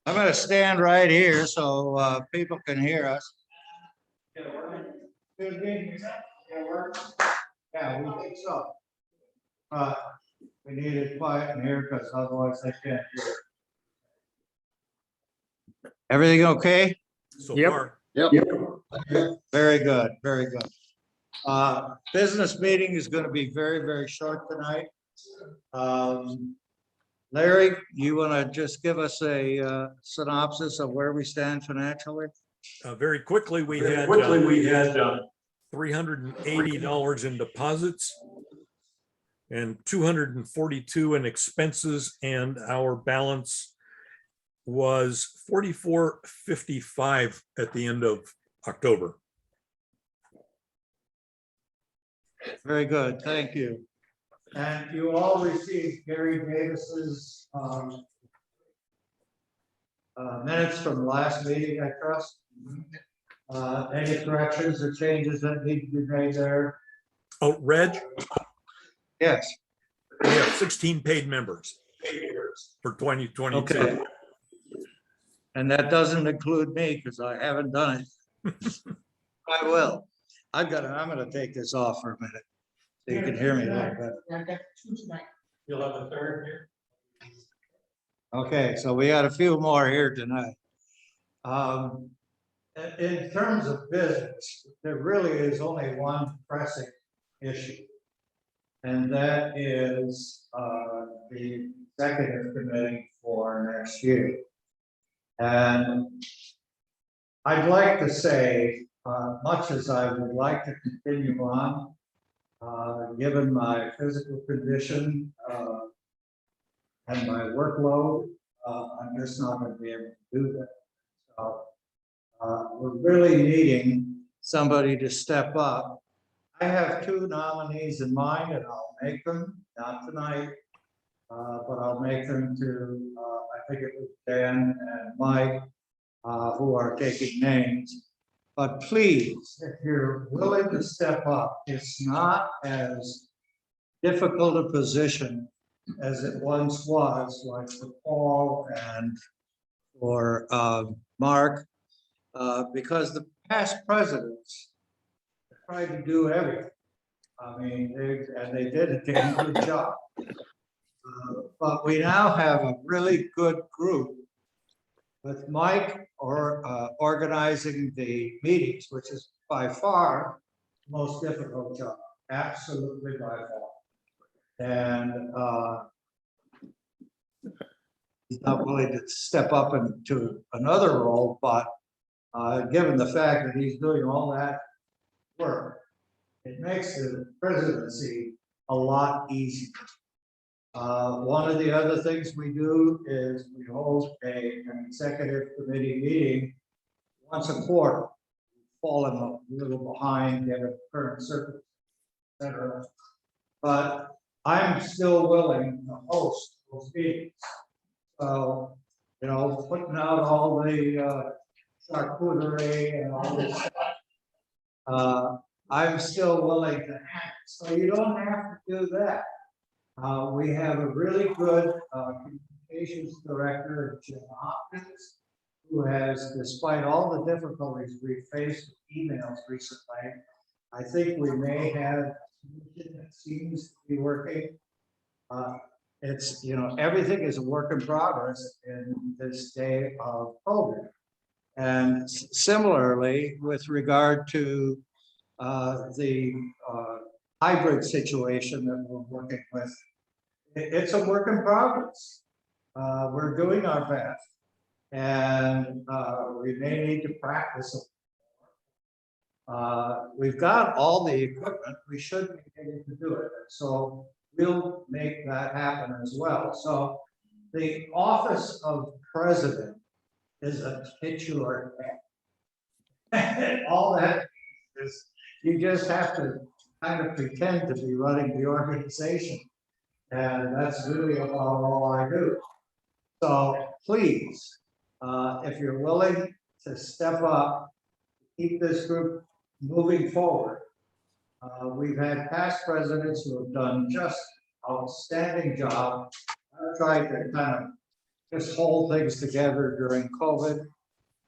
I'm gonna stand right here so people can hear us. Yeah, we think so. We need it quiet in here because otherwise they can't hear. Everything okay? So Yep. far. Very good, very good. Business meeting is gonna be very, very short tonight. Larry, you wanna just give us a synopsis of where we stand financially? Very quickly, we had $380 in deposits and 242 in expenses, and our balance was 4455 at the end of October. Very good, thank you. And you all received Gary Davis's minutes from the last meeting, I trust. Any corrections or changes that need to be made there? Oh, Reg, Yes. we have 16 paid members for 2022. Okay. And that doesn't include me because I haven't done it. I will. I'm gonna take this off for a minute so you can hear me a little bit. I've got 2 tonight. You'll have a third here. Okay, so we had a few more here tonight. In terms of business, there really is only one pressing issue. And that is the executive committee for next year. And I'd like to say, much as I would like to continue on, given my physical condition and my workload, I'm just not going to be able to do that. So we're really needing somebody to step up. I have 2 nominees in mind, and I'll make them, not tonight, but I'll make them to, I think it was Dan and Mike, who are taking names. But please, if you're willing to step up, it's not as difficult a position as it once was, like for Paul and for Mark, because the past presidents tried to do everything. I mean, they did a damn good job. But we now have a really good group with Mike organizing the meetings, which is by far the most difficult job, absolutely by far. And he's not willing to step up into another role, but given the fact that he's doing all that work, it makes the presidency a lot easier. One of the other things we do is we hold an executive committee meeting once a quarter. We've fallen a little behind given current circumstances, etc. But I'm still willing to host those meetings. So, you know, putting out all the charcuterie and all this stuff, I'm still willing to act. So you don't have to do that. We have a really good communications director, Jim Hopkins, who has, despite all the difficulties we faced with emails recently, I think we may have a solution that seems to be working. It's, you know, everything is a work in progress in this day of COVID. And similarly, with regard to the hybrid situation that we're working with, it's a work in progress. We're doing our best, and we may need to practice. We've got all the equipment. We should be able to do it. So we'll make that happen as well. So the office of president is a titular thing. All that is, you just have to kind of pretend to be running the organization. And that's really about all I do. So please, if you're willing to step up, keep this group moving forward. We've had past presidents who have done just outstanding job. I've tried to kind of just hold things together during COVID.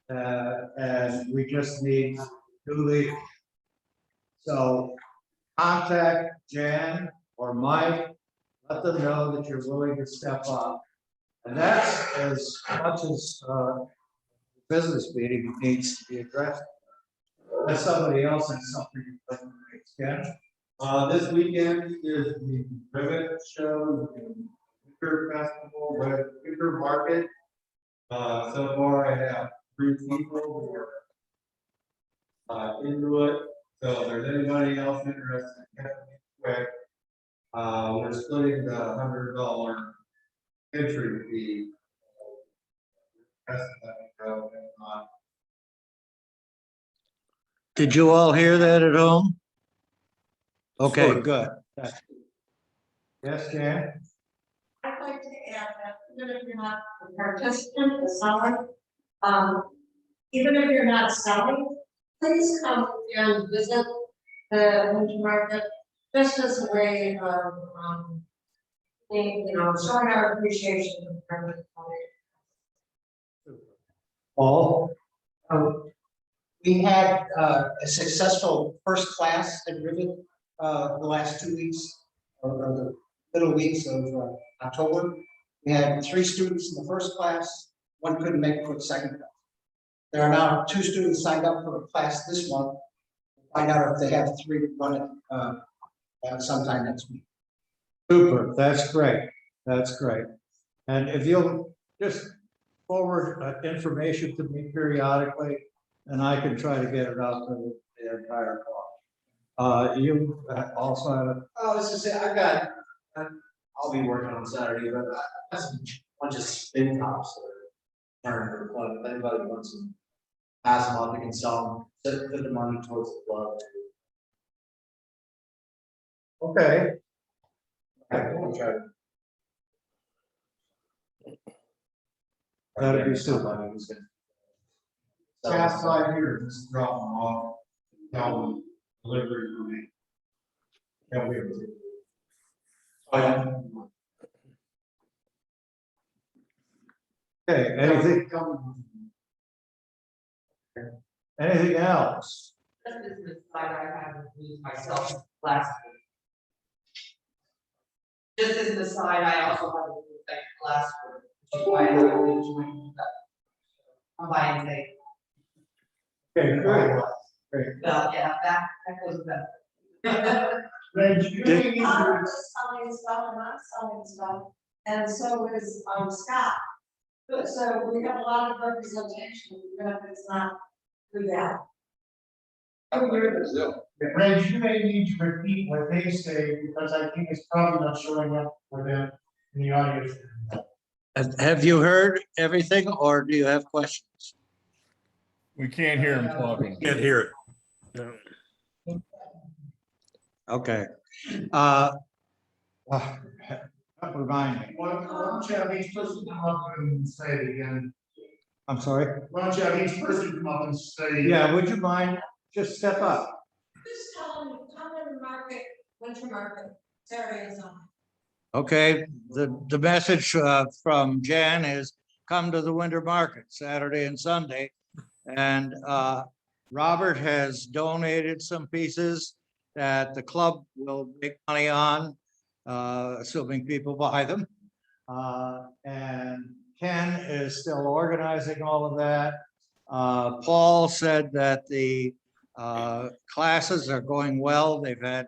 And we just need duly. So contact Jan or Mike, let them know that you're willing to step up. And that's as much as business meeting needs to be addressed. If somebody else has something you'd like to make, Ken? This weekend is the Rivet Show, the Winter Festival, Winter Market. So far I have 3 people who are into it. So if there's anybody else interested, get me quick. We're splitting the $100 entry fee. Rest of that, if not, Did you all hear that at home? Okay, Sort of. good. Yes, Jan? I'd like to add that even if you're not a participant, a seller, even if you're not selling, please come and visit the winter market, just as a way of, showing our appreciation for the Paul? We had a successful first class at Rivet the last 2 weeks, or the middle weeks of October. We had 3 students in the first class, 1 couldn't make it for the second class. There are now 2 students signed up for a class this month. We'll find out if they have 3 run it sometime next week. Super, that's great, that's great. And if you'll just forward information to me periodically, and I can try to get it out to the entire class. You also have, I was just saying, I'll be working on Saturday, but I have a bunch of spin tops that are turning for the club. If anybody wants to pass them on, they can sell them, put the money towards the club. okay, We'll try to. that'd be super. Somebody who's gonna past 5 years, this is dropping off, down delivery for me. Yeah, we have to. Okay, anything else? This is the slide I haven't used myself last week. This is the slide I also haven't used like last week, which is why I haven't been doing that. I'm buying tape. Okay, great. Great. Well, yeah, that goes better. Reg, you Did- may need I'm to- just selling stuff and not selling stuff, and so is, Scott. So we have a lot of representation, even if it's not through that. Reg, you may need to repeat what they say, because I think it's probably not showing up for them in the audience. Have you heard everything, or do you have questions? We can't hear him talking. Can't hear it. No. Okay. Remind me, Why don't you have each person come up and say it again? I'm sorry? Why don't you have each person come up and say? Yeah, would you mind, just step up? Just tell them, come to the market, winter market, Saturday and Sunday. Okay, the message from Jan is come to the winter market Saturday and Sunday. And Robert has donated some pieces that the club will make money on, assuming people buy them. And Ken is still organizing all of that. Paul said that the classes are going well. They've had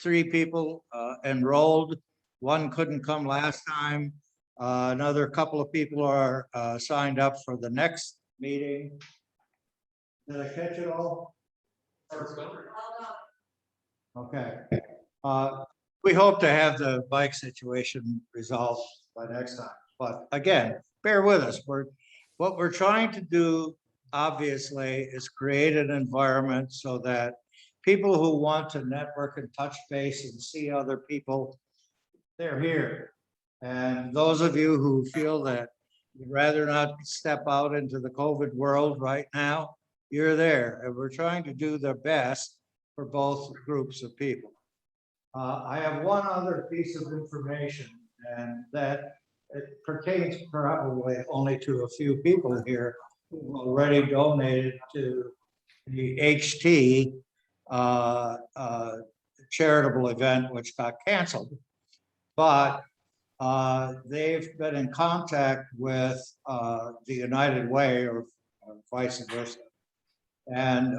3 people enrolled. 1 couldn't come last time. Another couple of people are signed up for the next meeting. Did I catch it all? Okay. We hope to have the bike situation resolved by next time. But again, bear with us. What we're trying to do, obviously, is create an environment so that people who want to network and touch base and see other people, they're here. And those of you who feel that you'd rather not step out into the COVID world right now, you're there. And we're trying to do the best for both groups of people. I have one other piece of information, and that it pertains probably only to a few people here who already donated to the HT charitable event, which got canceled. But they've been in contact with the United Way or vice versa. And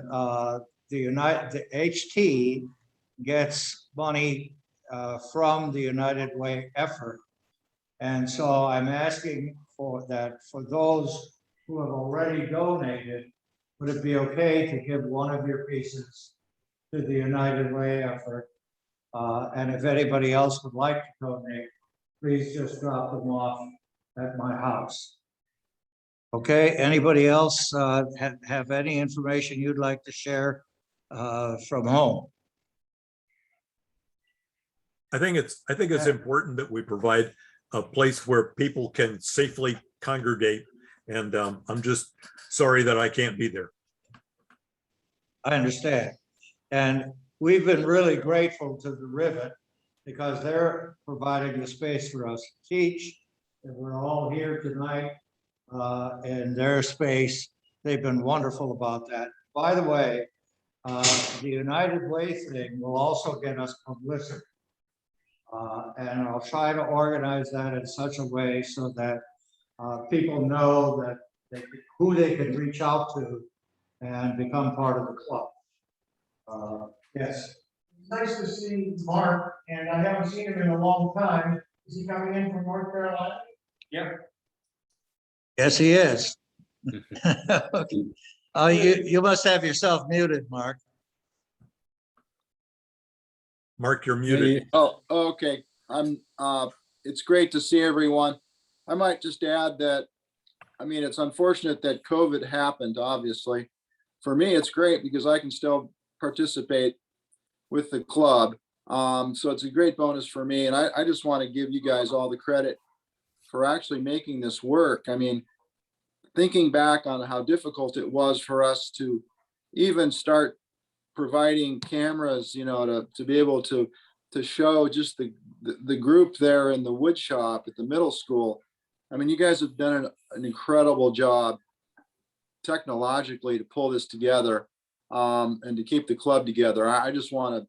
the HT gets money from the United Way effort. And so I'm asking for that, for those who have already donated, would it be okay to give one of your pieces to the United Way effort? And if anybody else would like to donate, please just drop them off at my house. Okay, anybody else have any information you'd like to share from home? I think it's important that we provide a place where people can safely congregate. And I'm just sorry that I can't be there. I understand. And we've been really grateful to the Rivet because they're providing the space for us to teach. And we're all here tonight in their space. They've been wonderful about that. By the way, the United Way thing will also get us publicity. And I'll try to organize that in such a way so that people know that who they can reach out to and become part of the club. Yes. It's nice to see Mark, and I haven't seen him in a long time. Is he coming in from North Carolina? Yes, he is. Oh, you must have yourself muted, Mark. Mark, you're muted. Oh, okay. It's great to see everyone. I might just add that, I mean, it's unfortunate that COVID happened, obviously. For me, it's great because I can still participate with the club. So it's a great bonus for me. And I just want to give you guys all the credit for actually making this work. I mean, thinking back on how difficult it was for us to even start providing cameras, you know, to be able to show just the group there in the wood shop at the middle school. I mean, you guys have done an incredible job technologically to pull this together and to keep the club together. I just want to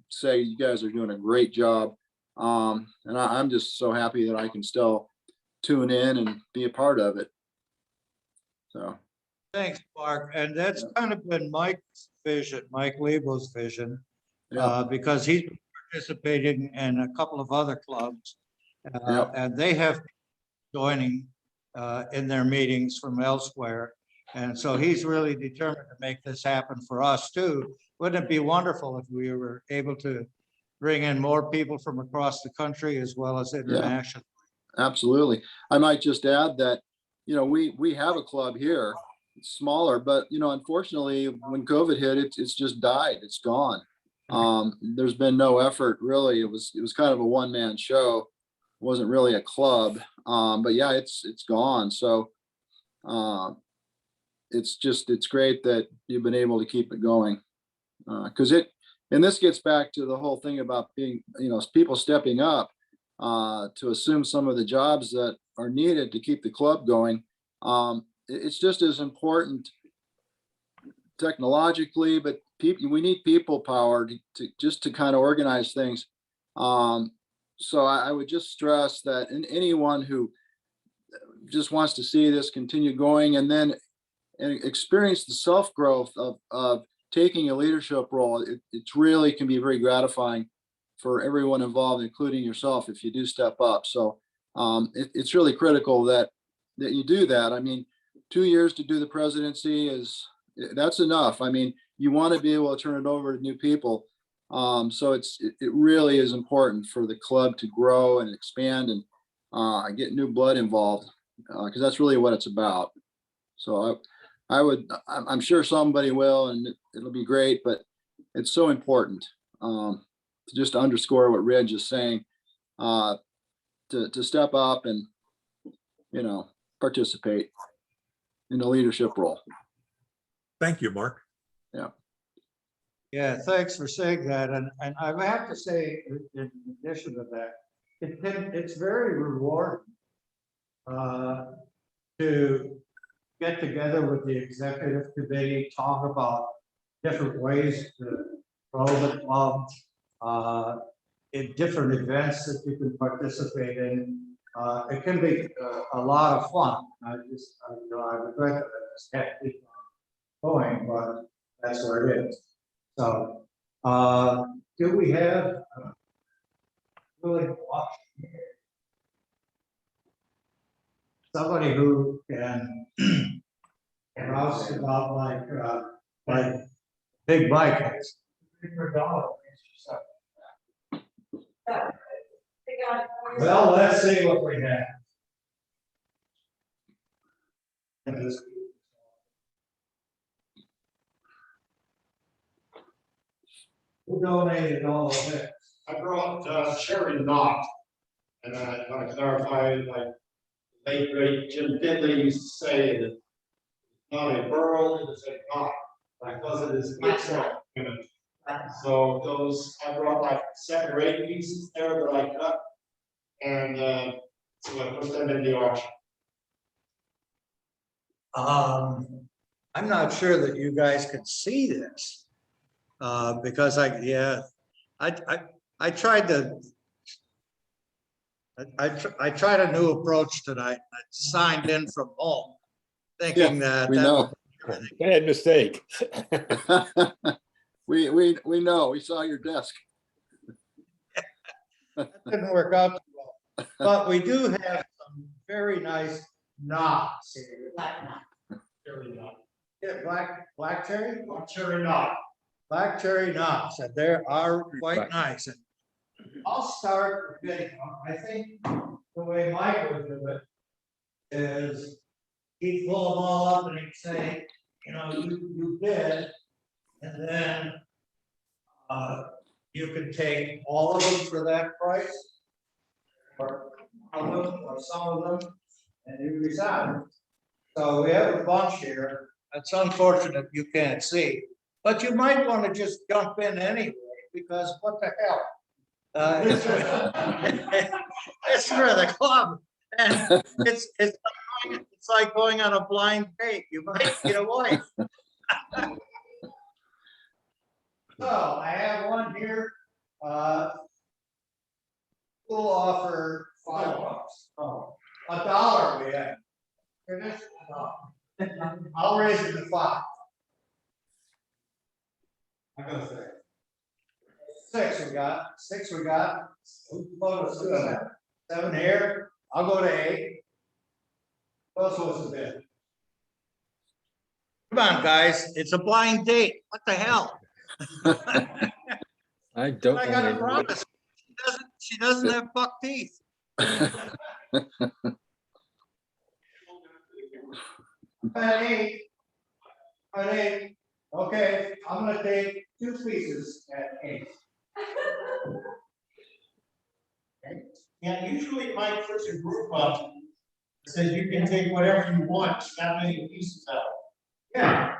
say you guys are doing a great job. And I'm just so happy that I can still tune in and be a part of it. So. Thanks, Mark. And that's kind of been Mike's vision, Mike Lebo's vision, because he's participating in a couple of other clubs, and they have joining in their meetings from elsewhere. And so he's really determined to make this happen for us too. Wouldn't it be wonderful if we were able to bring in more people from across the country as well as international? Yeah, absolutely. I might just add that, you know, we have a club here. It's smaller, but you know, unfortunately, when COVID hit, it's just died. It's gone. There's been no effort really. It was kind of a one-man show. It wasn't really a club. But yeah, it's gone. So it's great that you've been able to keep it going. And this gets back to the whole thing about being, you know, people stepping up to assume some of the jobs that are needed to keep the club going. It's just as important technologically, but we need people power to kind of organize things. So I would just stress that anyone who just wants to see this continue going and then experience the self-growth of taking a leadership role, it really can be very gratifying for everyone involved, including yourself, if you do step up. So it's really critical that you do that. I mean, 2 years to do the presidency that's enough. I mean, you want to be able to turn it over to new people. So it really is important for the club to grow and expand and get new blood involved, because that's really what it's about. So I'm sure somebody will, and it'll be great, but it's so important to just underscore what Reg is saying, to step up and, you know, participate in the leadership role. Thank you, Mark. Yeah, thanks for saying that. And I have to say, in addition to that, it's very rewarding to get together with the executive committee, talk about different ways to grow the club, in different events that you can participate in. It can be a lot of fun. I regret that it's kept going, but that's where it is. So, do we have really somebody who can rouse about like Big Mike is? Well, let's see what we have. Who donated all of this? I brought Sherry Knott, and I want to clarify, like late great Jim Diddley used to say, it is not a burl, it is a knot, because it is mixed up. So those, I brought like 7 or 8 pieces there that I cut, and so I put them in the auction. I'm not sure that you guys could see this. Because I tried a new approach tonight. I signed in from home, thinking that. We know. Bad mistake. We know, we saw your desk. That didn't work out too well. But we do have some very nice knots here. Cherry knot. Yeah, black cherry? Cherry knot. Black cherry knots, and they are quite nice. And I'll start with getting them. I think the way Mike would do it is he'd pull them all up and he'd say, you know, you bid, and then you can take all of them for that price, or all of them, or some of them, and you decide. So we have a bunch here. It's unfortunate you can't see, but you might want to just jump in anyway, because what the hell? It's for the club, and it's like going on a blind date. You might get away. So I have one here. We'll offer $5. Oh, $1 we have. Finish? I'll raise it to 5. I'm gonna say. 6 we got. 6 we got. Who's going to 7 here. I'll go to 8. What else was it? Come on, guys. It's a blind date. What the hell? I don't. I got a promise. She doesn't have buck teeth. At 8. At 8. Okay, I'm gonna take 2 pieces at 8. Yeah, usually Mike puts a group up, says you can take whatever you want, that many pieces out. Yeah,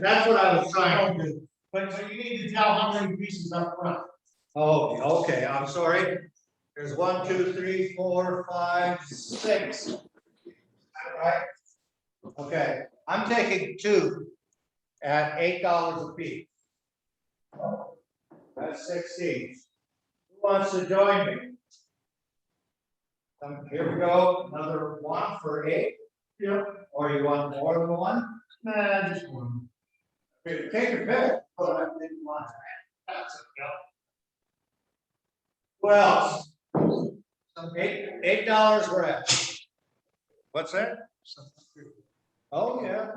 that's what I was trying to do. But you need to tell how many pieces up front. Oh, okay, I'm sorry. There's 1, 2, 3, 4, 5, 6. All right. Okay, I'm taking 2 at $8 a piece. That's 16. Who wants to join me? Here we go, another 1 for 8. Yeah. Or you want more than 1? Nah, just 1. Okay, take your pick. Oh, I didn't want that. That's okay. Who else? $8 we're at. What's that? Oh, yeah.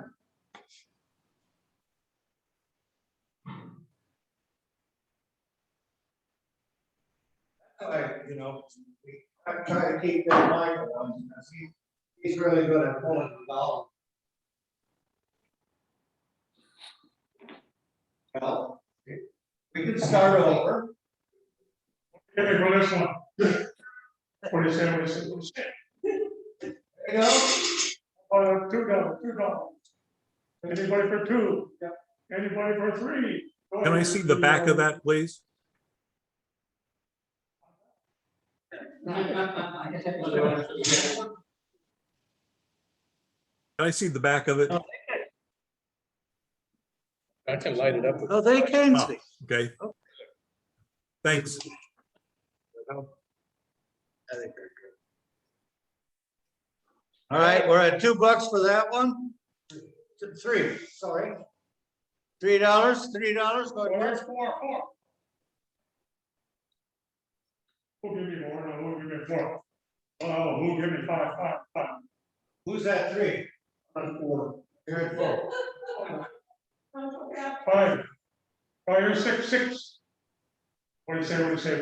You know, I try to keep that in mind because he's really good at pulling it out. Well, we can start over. Give me for this one. 47, 46. There you go. $2. Anybody for 2? Yep. Anybody for 3? Can I see the back of that, please? Can I see the back of it? I can light it up. Oh, they can Ah, see. okay. Thanks. All right, we're at $2 for that one. Three, sorry. $3, $3, go ahead. Who give me more, no, who give me four? Oh, who give me five? Who's that three? I'm four. You're at four. Five. Oh, you're six. What do you say?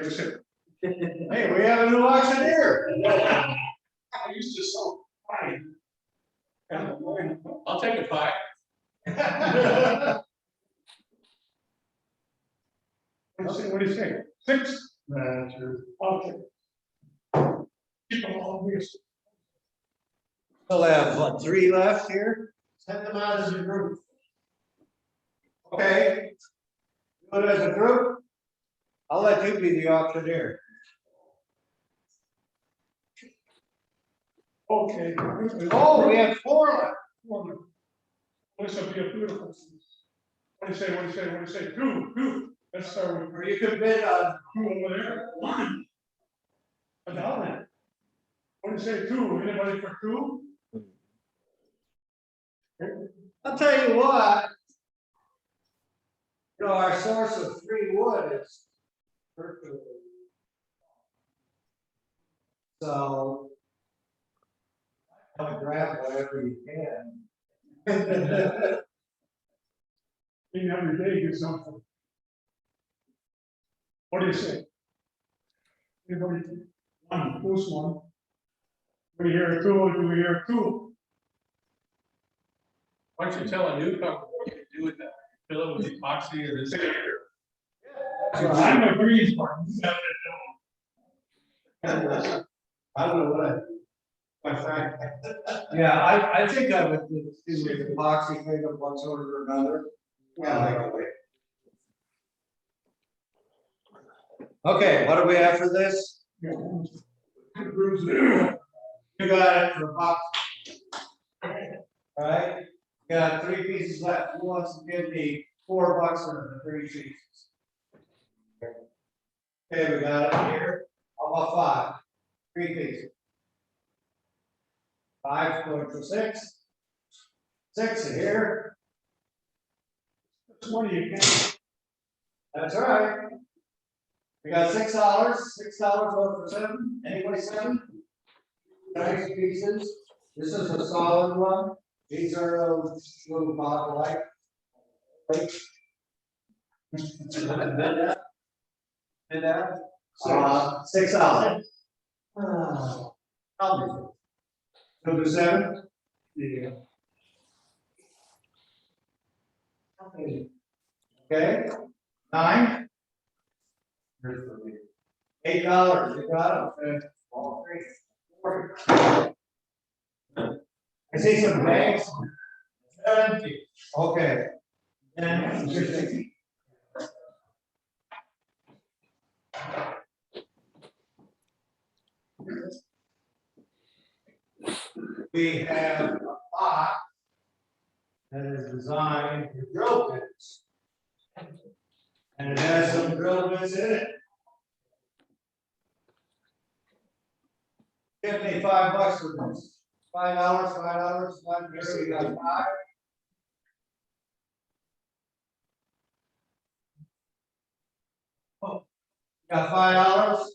Hey, we have a new auctioneer. I used to sell five. I'll take a five. What do you say? Six? Nah, true. Okay. Keep them all this. We'll have, what, 3 left here? Send them out as a group. Okay. Do it as a group. I'll let you be the auctioneer. Okay. Oh, we have 4 left. This will be a beautiful. What do you say? Two. Let's start with. Or you could bid on, Two over there. One. $1. What do you say, two? Anybody for two? I'll tell you what. You know, our source of free wood is virtually. So. I'll grab whatever you can. Every day get something. What do you say? Anybody? One, who's one? We hear two, do we hear two? Why don't you tell a newcomer what you can do with that? Fill it with epoxy or this. I'm a grease one. I don't know what I. Yeah, I think I would do the epoxy thing of one sort or another. Yeah. Okay, what do we have for this? You got it for box. All right, got 3 pieces left. Who wants to give me $4 for the 3 pieces? Okay, we got it here. How about 5? 3 pieces. 5 going for 6. 6 here. 20 again. That's right. We got $6. $6 going for 7. Anybody 7? Nice pieces. This is a solid one. These are little bottle light. Did that? $6. Go to 7. Yeah. Okay. 9. $8. You got it. All 3. 4. I see some bags. 70. Okay. And we have a box that is designed for drill bits. And it has some drill bits in it. Give me $5 for this. $5, $5, you got 5. Oh, got $5,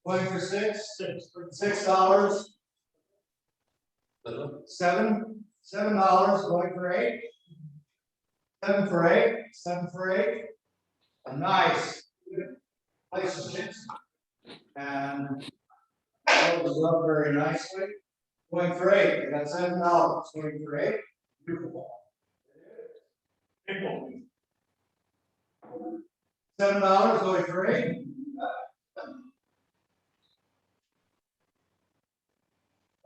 going for 6, $6. $7 going for 8. 7 for 8. 7 for 8. A nice place to sit. And goes up very nicely. Going for 8. We got $7 going for 8. Beautiful. $7 going for 8.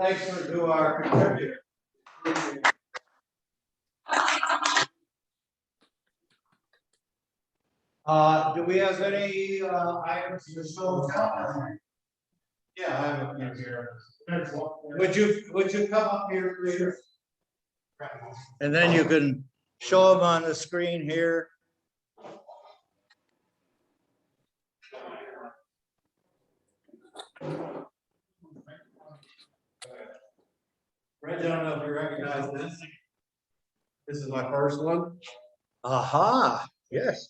Thanks to our contributor. Do we have any items to show? Yeah, I have a few here. Would you come up here, please? And then you can show them on the screen here. Reg, I don't know if you recognize this. This is my first one. Aha, yes.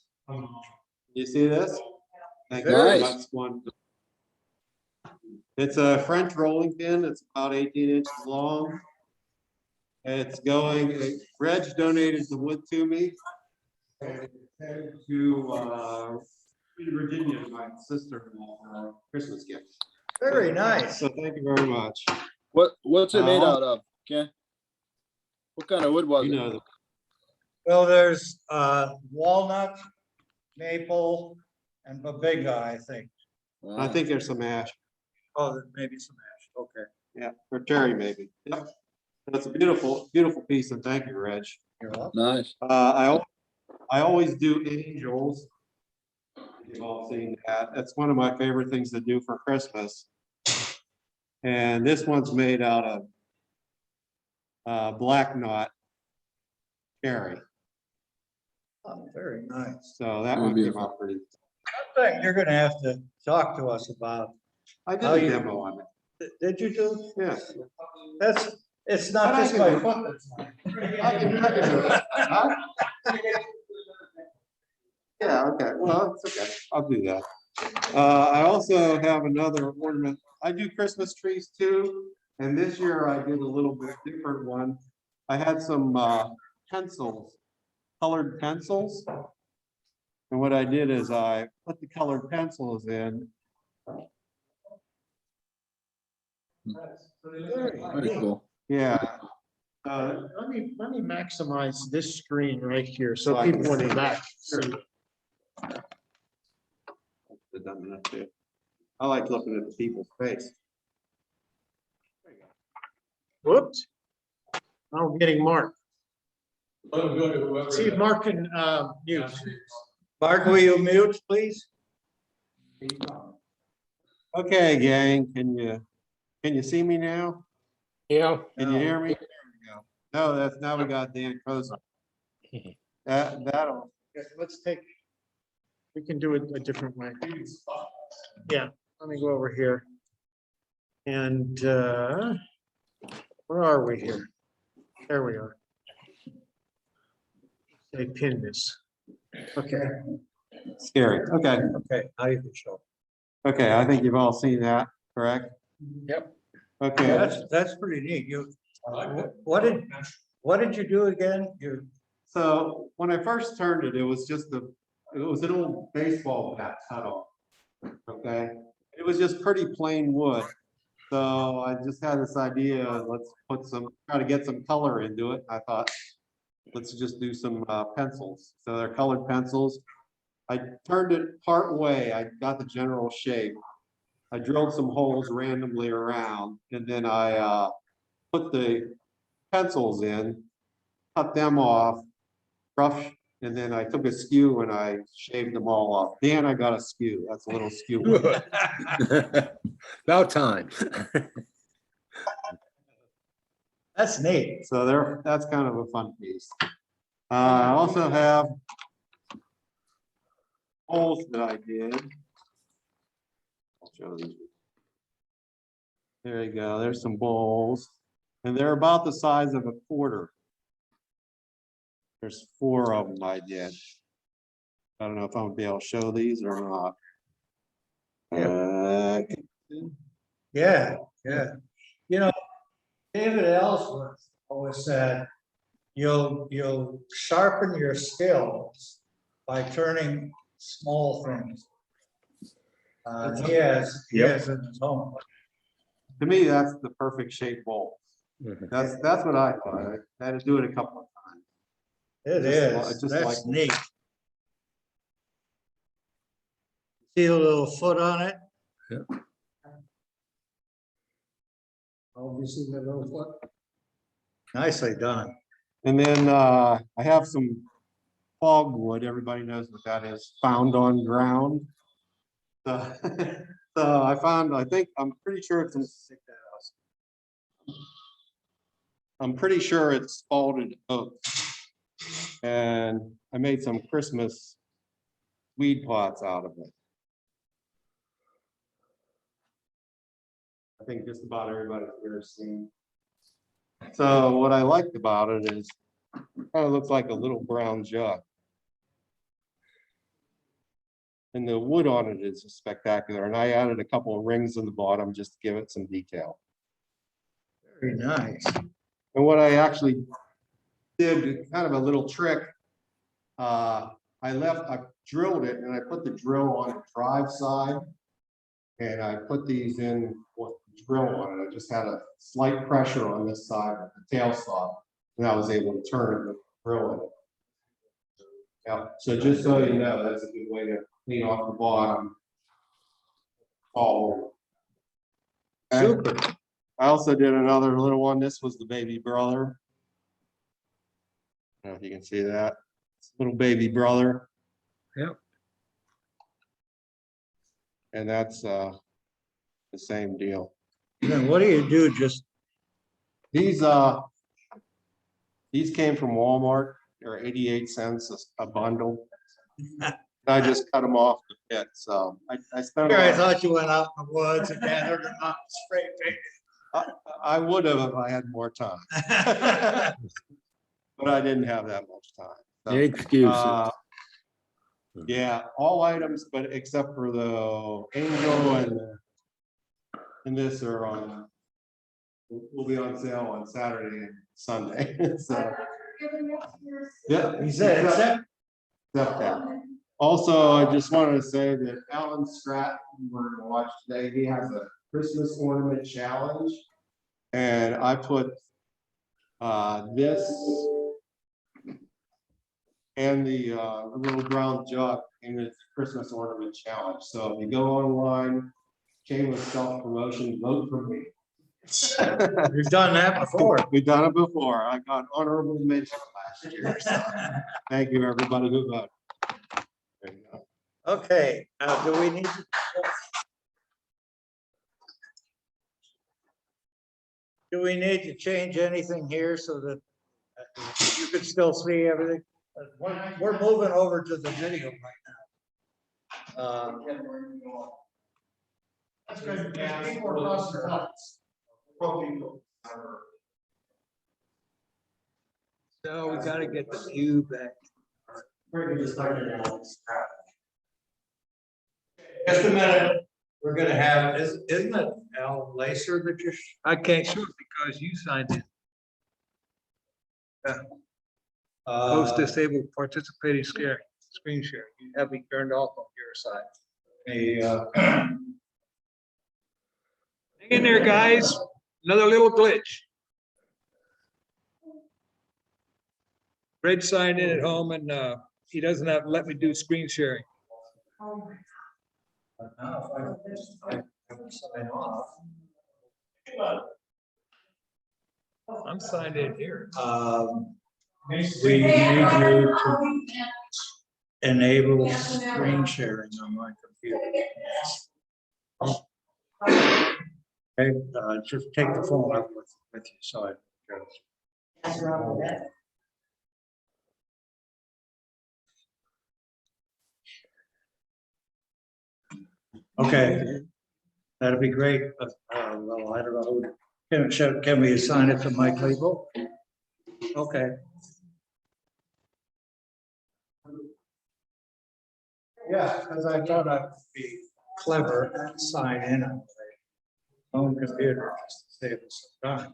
You see this? Thank you Nice. very much. One. It's a French rolling pin. It's about 18 inches long. It's going, Reg donated the wood to me. And it's headed to Virginia, my sister-in-law, for a Christmas gift. Very nice. So thank you very much. What's it made out of, Ken? What kind of wood was You it? know, Well, there's walnut, maple, and babinga, I think. I think there's some ash. Oh, maybe some ash. Okay. Yeah, or cherry maybe. Yep. That's a beautiful, beautiful piece, and thank you, Reg. You're welcome. Nice. I always do angels. You've all seen that. That's one of my favorite things to do for Christmas. And this one's made out of black knot cherry. Oh, very nice. So that Very one came beautiful. out pretty. One thing you're gonna have to talk to us about. I did How a you- demo on it. Did you do? Yes. It's not But I just can my do it. foot that's not. I can do it. Huh? Yeah, okay, well, it's okay, I'll do that. I also have another ornament, I do Christmas trees too, and this year I did a little bit different one. I had some pencils, colored pencils. And what I did is I put the colored pencils in. Very cool. Yeah, Let me maximize this screen right here, so So I can people in the see. back. Sure. I like looking at the people's face. Whoops. I'm getting Mark. See if Mark can mute. Mark, will you mute, please? Okay, gang, can you see me now? Yeah. Can you hear me? There we go. No, that's, now we got Dan Koza. That'll, Let's take, we can do it a different way. Yeah, let me go over here. And where are we here? There we are. They pin this. Okay. scary, okay, Okay, now you can show. okay, I think you've all seen that, correct? Yep. Okay, That's pretty neat. You, what did you do again? You, so when I first turned it, it was just it was an old baseball bat cut off. Okay, it was just pretty plain wood. So I just had this idea, let's try to get some color into it. I thought, let's just do some pencils. So they're colored pencils. I turned it part way. I got the general shape. I drilled some holes randomly around, and then I put the pencils in, cut them off, rough, and then I took a skew and I shaved them all off. Dan, I got a skew. That's a little skew. About time. that's neat. So that's kind of a fun piece. I also have holes that I did. I'll show these. There you go. There's some bowls, and they're about the size of a quarter. There's 4 of them I did. I don't know if I'm gonna be able to show these or not. Yeah, yeah. You know, David Ellsworth always said, you'll sharpen your skills by turning small things. He has in his home. To me, that's the perfect shape bowl. That's what I thought. I had to do it a couple of times. It Just is, like- that's neat. See the little foot on it? Yeah. Oh, you see the little foot? Nicely done. And then I have some fogwood. Everybody knows what that is, found on ground. So, so I'm pretty sure it's in. I'm pretty sure it's folded oak. And I made some Christmas weed pots out of it. I think just about everybody here has seen. So what I liked about it is, it kind of looks like a little brown jug. And the wood on it is spectacular. And I added a couple of rings in the bottom just to give it some detail. Very nice. And what I actually did, kind of a little trick, I drilled it and I put the drill on the drive side. And I put these in with the drill on it. I just had a slight pressure on this side of the tail saw. And I was able to turn it with the drill in it. Yeah, so just so you know, that's a good way to clean off the bottom. All super. I also did another little one. This was the baby brother. I don't know if you can see that. It's a little baby brother. Yep. And that's the same deal. Then what do you do? Just These came from Walmart. They're 88 cents a bundle. I just cut them off the pit. So I spent. I thought you went out in the woods and gathered them up, spray painted. I would have if I had more time. But I didn't have that much time. So, Excuses. yeah, all items, but except for the angel and this are on, will be on sale on Saturday and Sunday. So, yeah, He said, except that. Also, I just wanted to say that Alan Stratton, we're going to watch today, he has a Christmas ornament challenge. And I put this and the little brown jug in the Christmas ornament challenge. So if you go online, shameless self-promotion, vote for me. You've done that before. We've done it before. I got honorable mention last year. So thank you, everybody who voted. There you go. Okay, do we need to change anything here so that you can still see everything? We're moving over to the video right now. That's good. There's people across the lots. So we gotta get the view back. Just a minute. We're gonna have, isn't it Al Lacer that you're? I can't show it because you signed it. Host disabled participating screen share. You have me turned off on your side. Hang in there, guys. Another little glitch. Red signed in at home and he doesn't have let me do screen sharing. Now, if I sign off. I'm signed in here. We need you to enable screen sharing on my computer. Okay, just take the phone up with you, so it goes. Okay, that'd be great. Well, I don't know. Can we assign it to Mike Lebo? Okay. Yeah, because I thought I'd be clever and sign in on my own computer just to save us some time.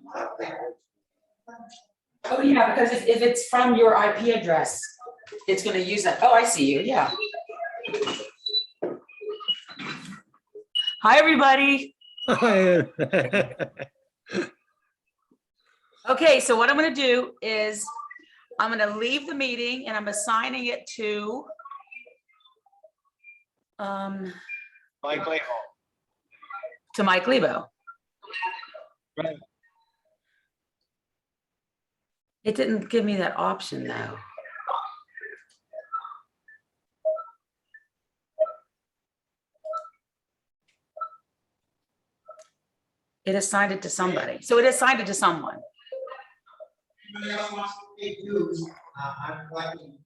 Oh, yeah, because if it's from your IP address, it's gonna use that. Oh, I see you, yeah. Hi, everybody. Okay, so what I'm gonna do is I'm gonna leave the meeting and I'm assigning it to Mike Lebo. to Mike Lebo. Right. It didn't give me that option though. It assigned it to somebody. So it assigned it to someone. Anybody else wants to pay dues, I'm collecting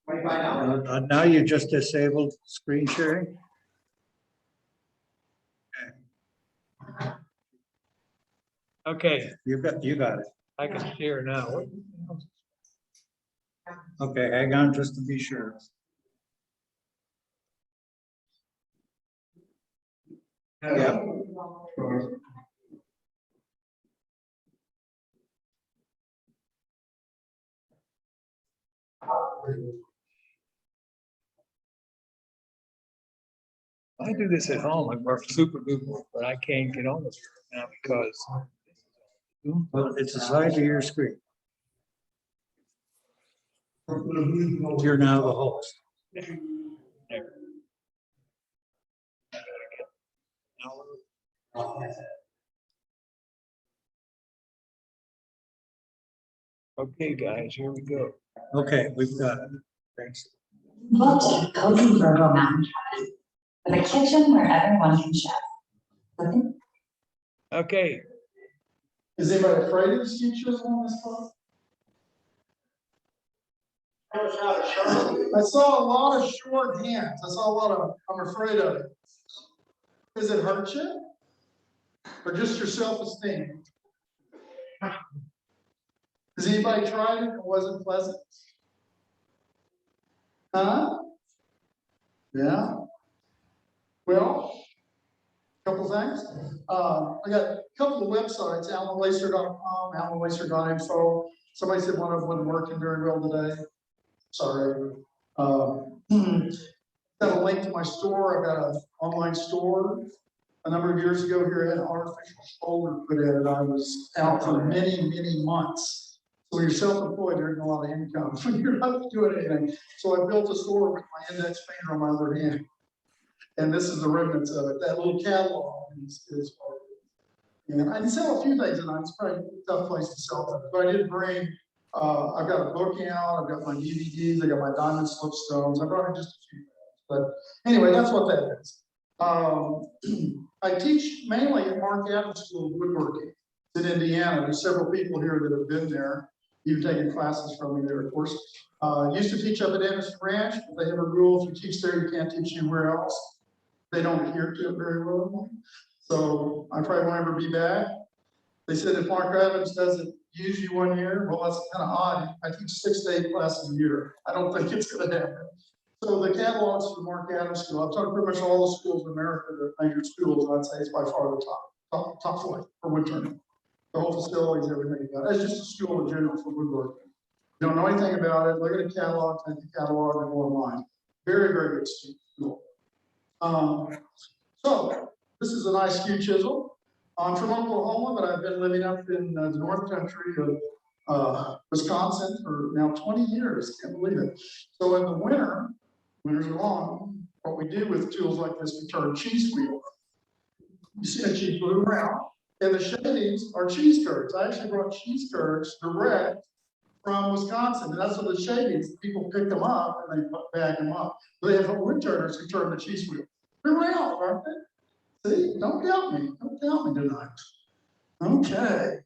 $25. Now you just disabled screen sharing? Okay, You got it. I can share now. Okay, hang on just to be sure. Yeah. I do this at home, I work super duper, but I can't get on this now because. Well, it's assigned to your screen. You're now the host. Okay, guys, here we go. Okay, we've got it. Thanks. Booked a cozy Virgo mountain cabin with a kitchen where everyone can chef. Okay, Is anybody afraid of the futures on this one? I saw a lot of short hands. I saw a lot of, I'm afraid of it. Does it hurt you? Or just your self-esteem? Has anybody tried it and it wasn't pleasant? Huh? Yeah. Well, couple things. I got a couple of websites, alanlacer.com, alanlacer.info. Somebody said one of them wasn't working very well today. Sorry. Got a link to my store. I got an online store. A number of years ago here, I had an artificial shoulder put in, and I was out for many, many months. So when you're self-employed, there isn't a lot of income when you're not doing anything. So I built a store with my index finger on my other hand. And this is the remnants of it. That little catalog is part of it. And I can sell a few things, and it's probably a tough place to sell them. But I did bring, I've got a book out, I've got my DVDs, I got my diamond slipstones. I brought in just a few things. But anyway, that's what that is. I teach mainly at Mark Adams School of Woodworking in Indiana. There's several people here that have been there. You've taken classes from me there, of course. Used to teach up at Anderson Ranch, but they have a rule: if you teach there, you can't teach anywhere else. They don't adhere to it very well. So I probably won't ever be back. They said if Mark Adams doesn't use you 1 year, well, that's kind of odd. I teach 6 to 8 classes a year. I don't think it's going to happen. So the catalogs for the Mark Adams School, I've talked pretty much all the schools in America, the major schools, I'd say it's by far the top flight for woodturning. The whole facilities, everything about it. It's just a school in general for woodworking. You don't know anything about it, look at the catalog, take the catalog and go online. Very, very good school. So this is a nice skew chisel. I'm from Oklahoma, but I've been living up in the North Country of Wisconsin for now 20 years. Can't believe it. So in the winter, winters are long. What we do with tools like this, we turn cheese wheel. You see a cheese wheel around, and the shavings are cheese curds. I actually brought cheese curds direct from Wisconsin, and that's what the shavings. People pick them up and they bag them up. But they have wood turners who turn the cheese wheel. They're around, aren't they? See, don't doubt me. Don't doubt me tonight. Okay.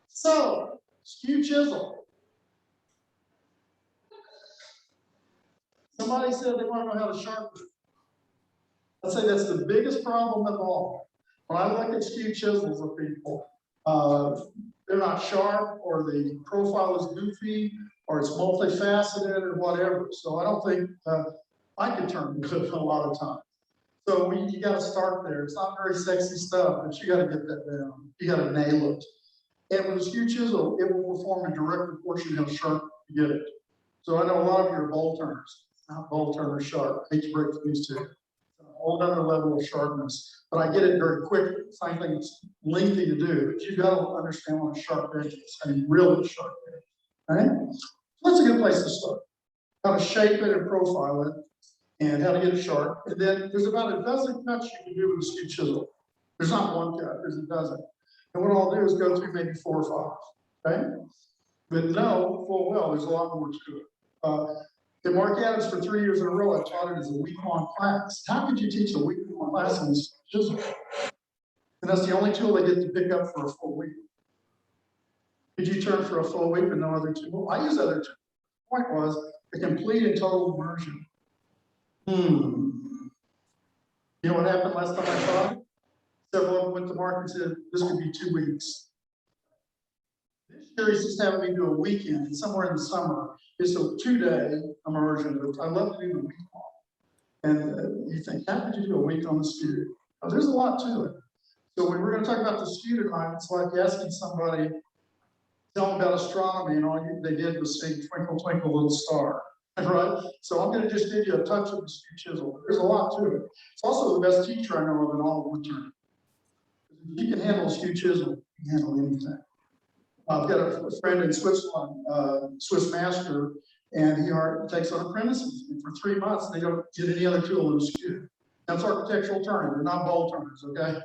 So, skew chisel. Somebody said they want to know how to sharpen. I'd say that's the biggest problem of all. When I look at skew chisels of people, they're not sharp, or the profile is goofy, or it's multifaceted, or whatever. So I don't think I could turn good a lot of times. So you got to start there. It's not very sexy stuff, but you got to get that down. You got to nail it. And with a skew chisel, it will perform in direct proportion to how sharp you get it. So I know a lot of you are bowl turners, not bowl turners sharp. I hate to break the news to you. A whole other level of sharpness, but I get it very quickly. Same thing, it's lengthy to do, but you've got to understand what a sharp edge is. I mean, really sharp edge. Right? So that's a good place to start. How to shape it and profile it, and how to get it sharp. And then there's about a dozen cuts you can do with a skew chisel. There's not one cut, there's a dozen. And what I'll do is go through maybe 4 or 5. Okay? But no, full well, there's a lot more to it. At Mark Adams for 3 years in a row, I taught it as a week-long class. How could you teach a week-long class in this chisel? And that's the only tool they get to pick up for a full week. Could you turn for a full week with no other tool? Well, I use other tools. Point was a complete and total immersion. You know what happened last time I tried? Several of them went to Mark and said, this could be 2 weeks. This year he's just having me do a weekend, and somewhere in the summer. It's a 2-day immersion. I love to do the week long. And you think, how could you do a week on the skew? Oh, there's a lot to it. So when we're going to talk about the skew tonight, it's like asking somebody, tell them about astronomy, and all they did was sing Twinkle, Twinkle, Little Star. Right? So I'm going to just give you a touch of the skew chisel. There's a lot to it. It's also the best teacher I know of in all of return. If you can handle a skew chisel, you can handle anything. I've got a friend in Switzerland, Swiss master, and he takes on apprentices. And for 3 months, they don't get any other tool than a skew. That's architectural turning. They're not bolt turners, okay?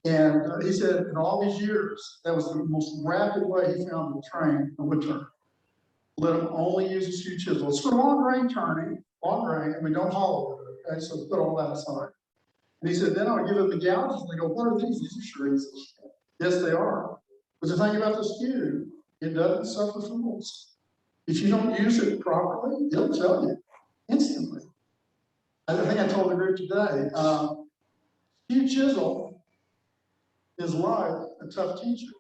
And he said in all these years, that was the most rapid way he found to train a wood turner. Let them only use a skew chisel. It's for long grain turning, and we don't hollow it, okay? So put all that aside. And he said, then I'll give them the gouges, and they go, what are these? These are shreds. Yes, they are. But the thing about the skew, it doesn't suffer fools. If you don't use it properly, they'll tell you instantly. I think I told the group today, skew chisel is like a tough teacher.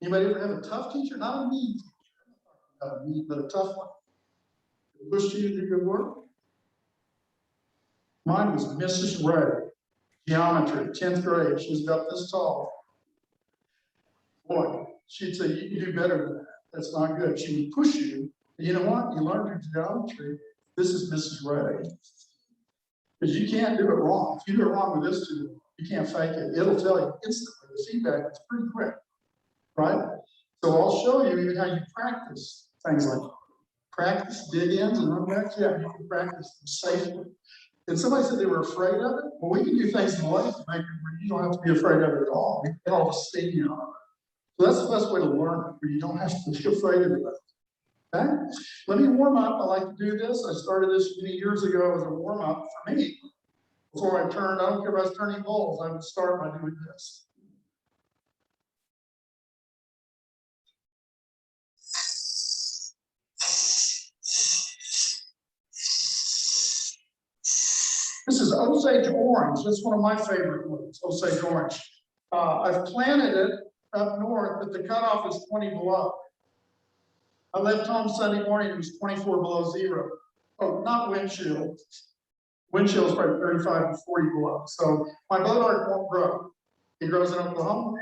Anybody ever have a tough teacher? Not a mean teacher, not a mean, but a tough one. Push you to do good work. Mine was Mrs. Ray, geometry, 10th grade. She was about this tall. Boy, she'd say, you can do better than that. That's not good. She would push you. And you know what? You learned your geometry. This is Mrs. Ray. Because you can't do it wrong. If you do it wrong with this tool, you can't fake it. It'll tell you instantly. The feedback is pretty quick, right? So I'll show you even how you practice things like practice dig-ins and run-backs. Yeah, you can practice them safely. And somebody said they were afraid of it. Well, we can do things in ways to make it where you don't have to be afraid of it at all. We get all the stinging on it. So that's the best way to learn it, where you don't have to be afraid of it. Okay? Let me warm up. I like to do this. I started this many years ago as a warm-up for me. Before I don't care if I was turning bowls, I would start by doing this. This is Osage orange. That's one of my favorite ones, Osage orange. I've planted it up north, but the cutoff is 20 below. I left home Sunday morning, it was 24 below zero. Oh, not wind chill. Wind chill is probably 35 to 40 below. So my bodark won't grow. It grows in Oklahoma,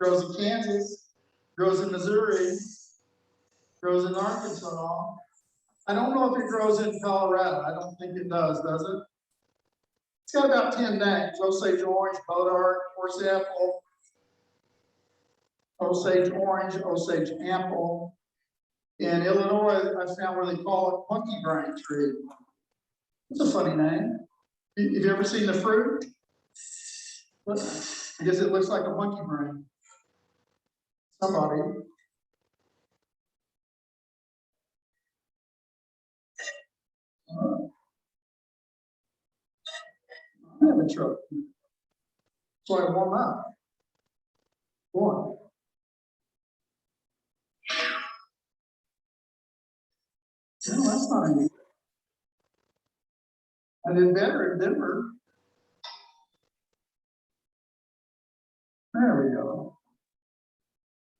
grows in Kansas, grows in Missouri, grows in Arkansas. I don't know if it grows in Colorado. I don't think it does it? It's got about 10 names: Osage orange, bodark, horse apple, Osage orange, Osage apple. In Illinois, I found where they call it monkey brain tree. It's a funny name. Have you ever seen the fruit? I guess it looks like a monkey brain. Somebody. I'm having trouble. So I warm up. Go on. No, that's not easy. I did better in Denver. There we go.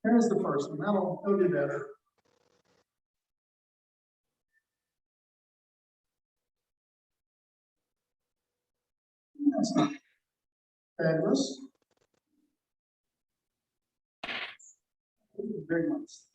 Here's the first one. That'll be better. That's not fabulous. Big ones.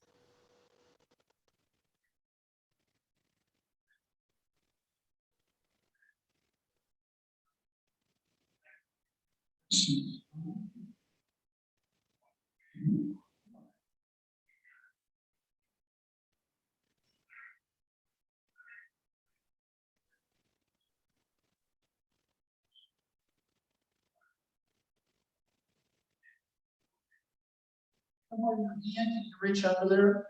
Come on, your hand, can you reach under there?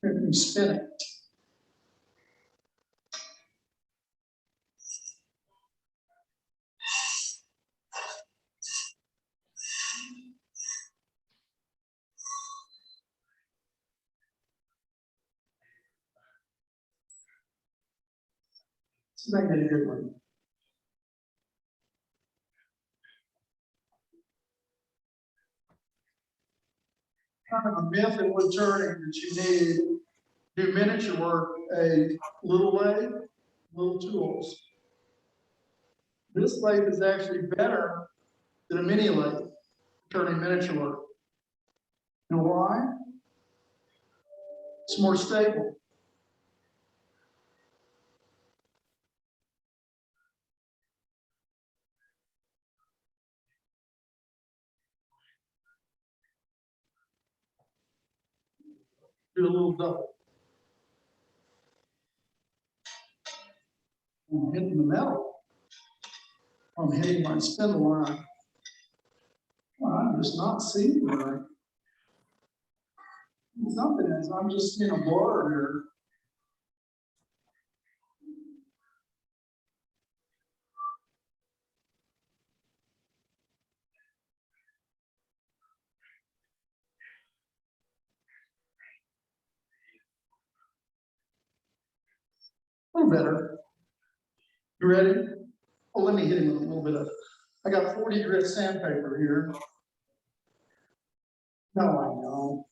If you spin it. It's not a good one. Kind of a myth in wood turning that you need to do miniature work, a little lathe, little tools. This lathe is actually better than a mini lathe, turning miniature work. You know why? It's more stable. Do a little double. I'm hitting the metal. I'm hitting my spindle line. Well, I'm just not seeing it right. Something is, I'm just seeing a blur here. A little better. You ready? Oh, let me hit him with a little bit of, I got 40 grit sandpaper here. No, I know.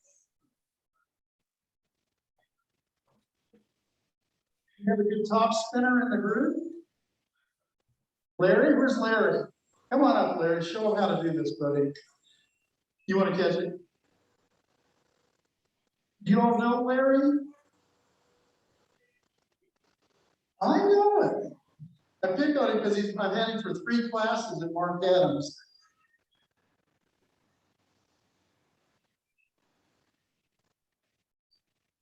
You have a good top spinner in the group? Larry, where's Larry? Come on up, Larry, show him how to do this, buddy. You want to catch it? You all know Larry? I know it. I picked on him because I've had him for 3 classes at Mark Adams.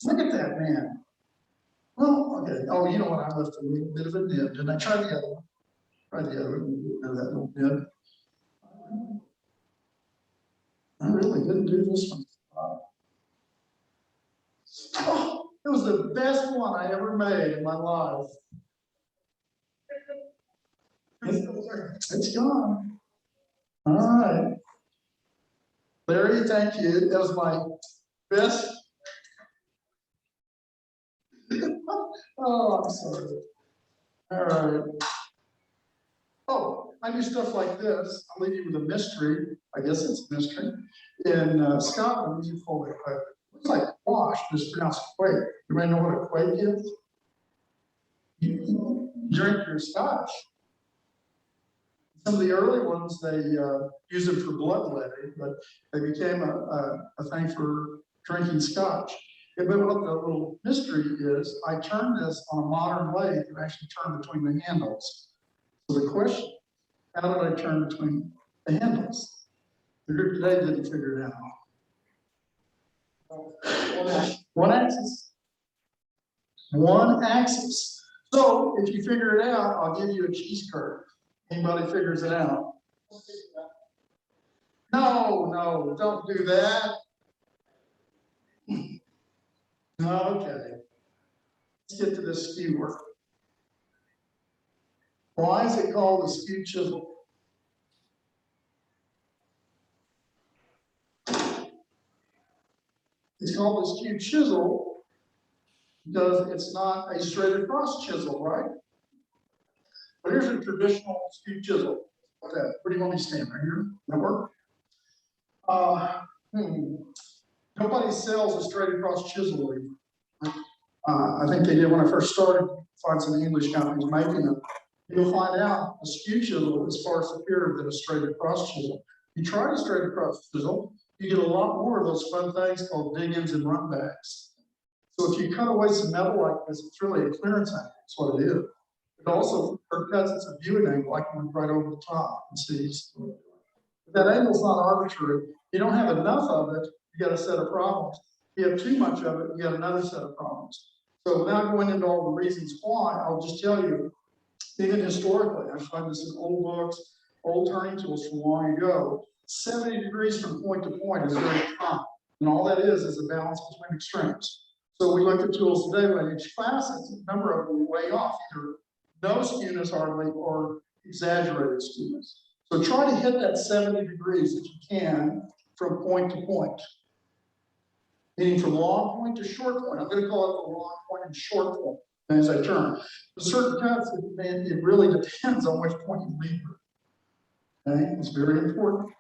Look at that man. Well, okay. Oh, you know what? I left a little bit of a nib. Didn't I try the other one? Try the other one. That little nib. I really didn't do this one. Oh, it was the best one I ever made in my life. It's gone. All right. Larry, thank you. That was my best. Oh, I'm sorry. All right. Oh, I do stuff like this. I'll leave you with a mystery. I guess it's a mystery. In Scotland, you call it looks like quash, but it's pronounced quake. You might know what a quake is? You drink your scotch. Some of the early ones, they used them for bloodletting, but they became a thing for drinking scotch. But what the little mystery is, I turned this on a modern lathe and actually turned between the handles. So the question, how did I turn between the handles? The group today didn't figure it out. One axis. One axis. So if you figure it out, I'll give you a cheese curve. Anybody figures it out? No, don't do that. Okay. Let's get to this skew work. Why is it called a skew chisel? It's called a skew chisel because it's not a straight across chisel, right? But here's a traditional skew chisel. Okay, where do you want me to stand? Right here? That work? Nobody sells a straight across chisel anymore. I think they did when I first started. Find some English companies making them. You'll find out a skew chisel is far superior than a straight across chisel. You try a straight across chisel, you get a lot more of those fun things called dig-ins and run-backs. So if you cut away some metal like this, it's really a clearance angle. That's what it is. It also, because it's a viewing angle, I can look right over the top and see. But that angle's not arbitrary. You don't have enough of it, you got a set of problems. If you have too much of it, you got another set of problems. So without going into all the reasons why, I'll just tell you, even historically, I find this in old books, old turning tools from long ago, 70 degrees from point to point is very common. And all that is a balance between extremes. So we looked at tools today, when each class, a number of them way off, either no skewness hardly or exaggerated skewness. So try to hit that 70 degrees if you can from point to point. Meaning from long point to short point. I'm going to call it the long point and short point as I turn. For certain cuts, it really depends on which point you leave. Okay, it's very important.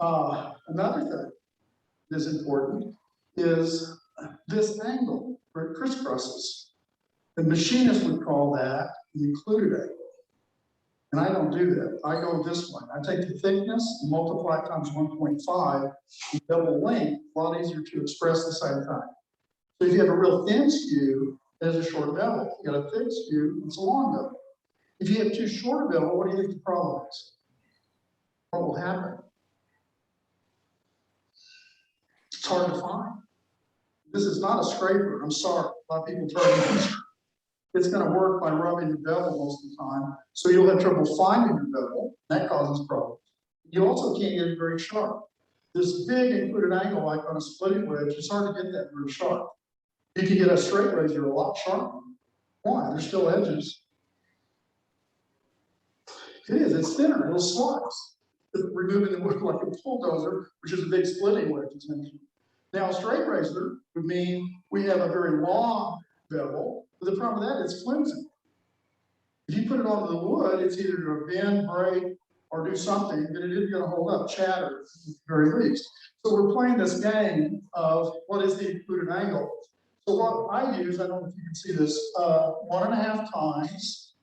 Another thing that is important is this angle where it crisscrosses. The machinist would call that the included angle. And I don't do that. I go this way. I take the thickness and multiply it times 1.5, and double length, a lot easier to express the same thing. So if you have a real thin skew, there's a short bevel. If you got a thick skew, it's a long bevel. If you have too short a bevel, what do you think the problem is? What will happen? It's hard to find. This is not a scraper. I'm sorry. A lot of people try to use it. It's going to work by rubbing your bevel most of the time. So you'll have trouble finding your bevel. That causes problems. You also can't get it very sharp. This big included angle, like on a splitting wedge, it's hard to get that very sharp. You can get a straight razor a lot sharper. Why? There's still edges. It is. It's thinner. It'll slice. Removing the wood like a bulldozer, which is a big splitting wedge, essentially. Now, a straight razor would mean we have a very long bevel, but the problem with that is flimsy. If you put it onto the wood, it's either going to bend, break, or do something, but it isn't going to hold up, chatter, at the very least. So we're playing this game of what is the included angle. So what I use, I don't know if you can see this, 1.5 times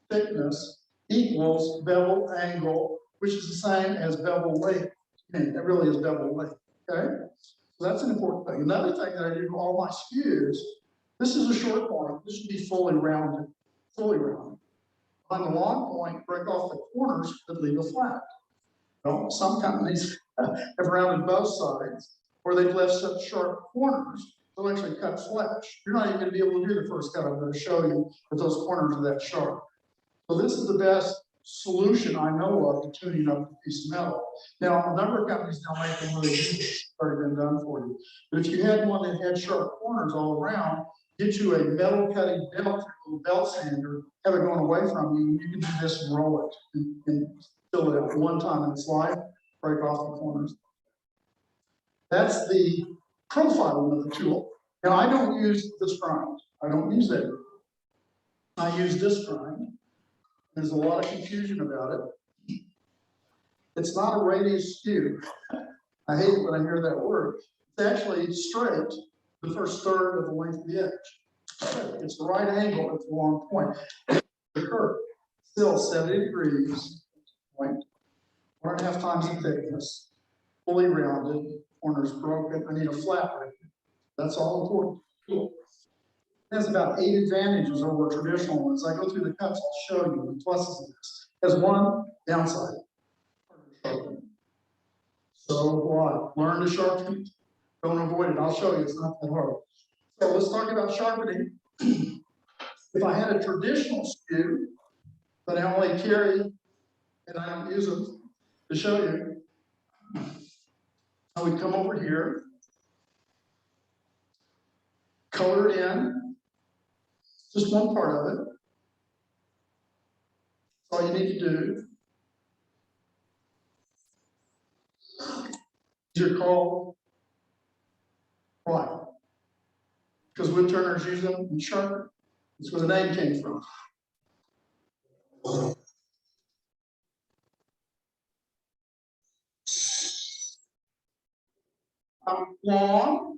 thickness equals bevel angle, which is the same as bevel length. And it really is bevel length, okay? So that's an important thing. Another thing that I do for all my skews, this is a short point. This should be fully rounded, fully rounded. On the long point, break off the corners but leave a flat. Well, some companies have rounded both sides, or they've left such sharp corners, they'll actually cut flesh. You're not even going to be able to do the first cut I'm going to show you if those corners are that sharp. So this is the best solution I know of to tuning up a piece of metal. Now, a number of companies now make them really easy. It's already been done for you. But if you had one that had sharp corners all around, get you a metal cutting belt, little belt sander, have it going away from you, and you can do this and roll it and fill it out one time in its life, break off the corners. That's the profiling of the tool. Now, I don't use this grind. I don't use that. I use this grind. There's a lot of confusion about it. It's not a radius skew. I hate it when I hear that word. It's actually straight the first third of the length of the edge. It's the right angle at the long point. The curve, still 70 degrees, point, 1.5 times the thickness, fully rounded, corners broken. I need a flat right here. That's all important. Cool. It has about 8 advantages over traditional ones. I go through the cuts, I'll show you the pluses of this. It has one downside. So what? Learn to sharpen. Don't avoid it. I'll show you. It's not that hard. So let's talk about sharpening. If I had a traditional skew, but I only carry and I don't use them to show you, I would come over here, color it in, just one part of it. That's all you need to do. These are called why? Because wood turners use them in sharpening. That's where the name came from. Long.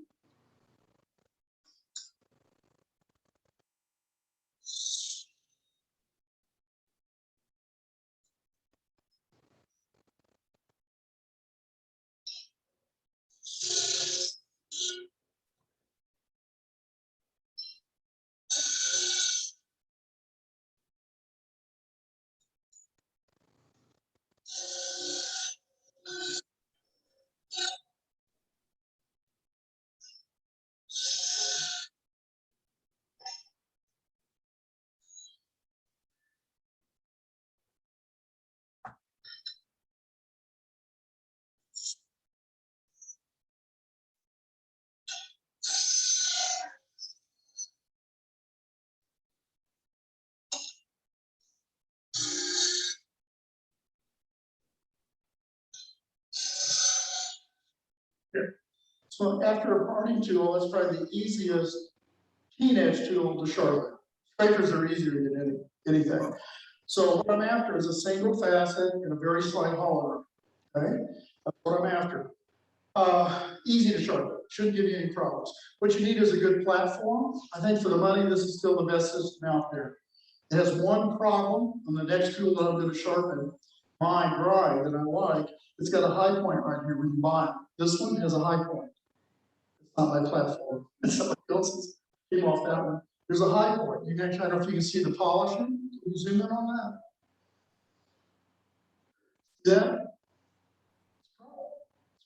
here. So after a parting tool, that's probably the easiest keen edge tool to sharpen. Scrapers are easier than anything. So what I'm after is a single facet and a very slight hollow. Okay, that's what I'm after. Easy to sharpen, shouldn't give you any problems. What you need is a good platform. I think for the money, this is still the best system out there. It has one problem on the next tool that I'm going to sharpen, my drive that I like. It's got a high point right here when you buy it. This one has a high point. It's not my platform. It's somebody else's. Came off that one. There's a high point. You can, I don't know if you can see the polishing. Can you zoom in on that? Yeah.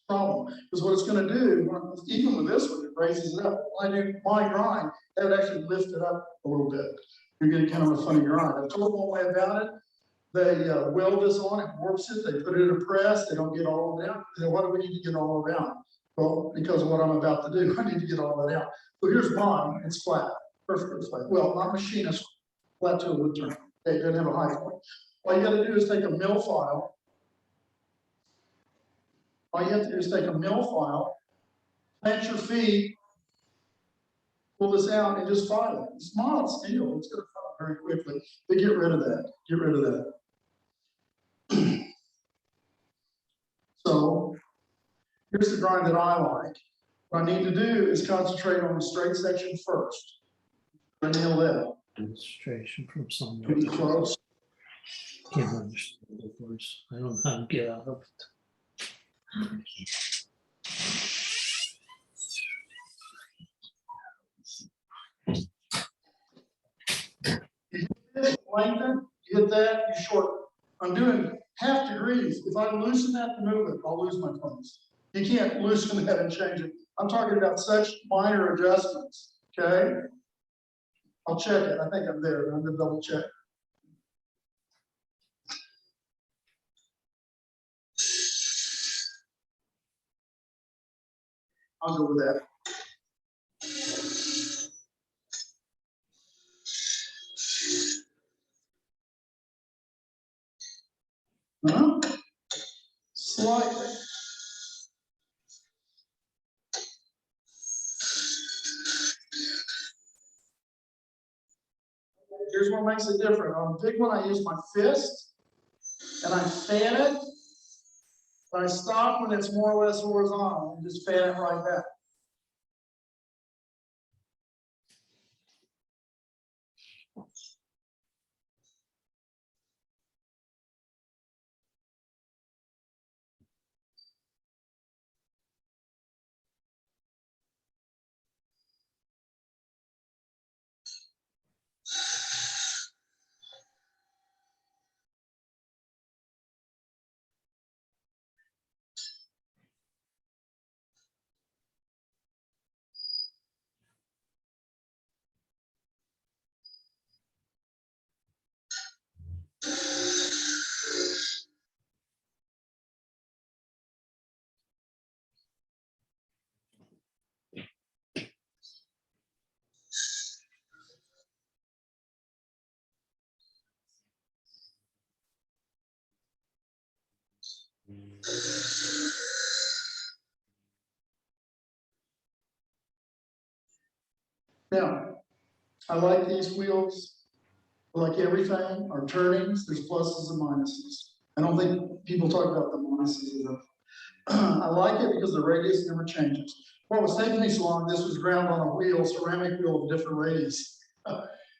Problem, because what it's going to do, even with this one, it raises it up. When I do my grind, that would actually lift it up a little bit. You're getting kind of a funny grind. I've told them one way about it. They weld this on, it warps it, they put it in a press, they don't get all of it out. Then what do we need to get all of it out? Well, because of what I'm about to do, I need to get all of it out. So here's mine, it's flat, perfectly flat. Well, my machinist flat to a wood turn. It doesn't have a high point. All you got to do is take a mill file. All you have to do is take a mill file, plant your feet, pull this out, and just file it. It's mild steel. It's going to file very quickly. But get rid of that. Get rid of that. So here's the grind that I like. What I need to do is concentrate on the straight section first. I nail that. Demonstration from someone. Pretty close. Can't understand the words. I don't know how to get out of it. Lengthen, you hit that, you shorten. I'm doing half degrees. If I loosen that to move it, I'll lose my place. You can't loosen that and change it. I'm talking about such minor adjustments, okay? I'll check it. I think I'm there. I'm gonna double check. I'll go with that. Slightly. Here's what makes it different. On the big one, I use my fist and I fan it. I stop when it's more or less horizontal and just fan it right back. Now, I like these wheels. I like everything. Our turnings, there's pluses and minuses. I don't think people talk about the minuses enough. I like it because the radius never changes. What was taking me so long, this was ground on a wheel, ceramic wheel of different radius.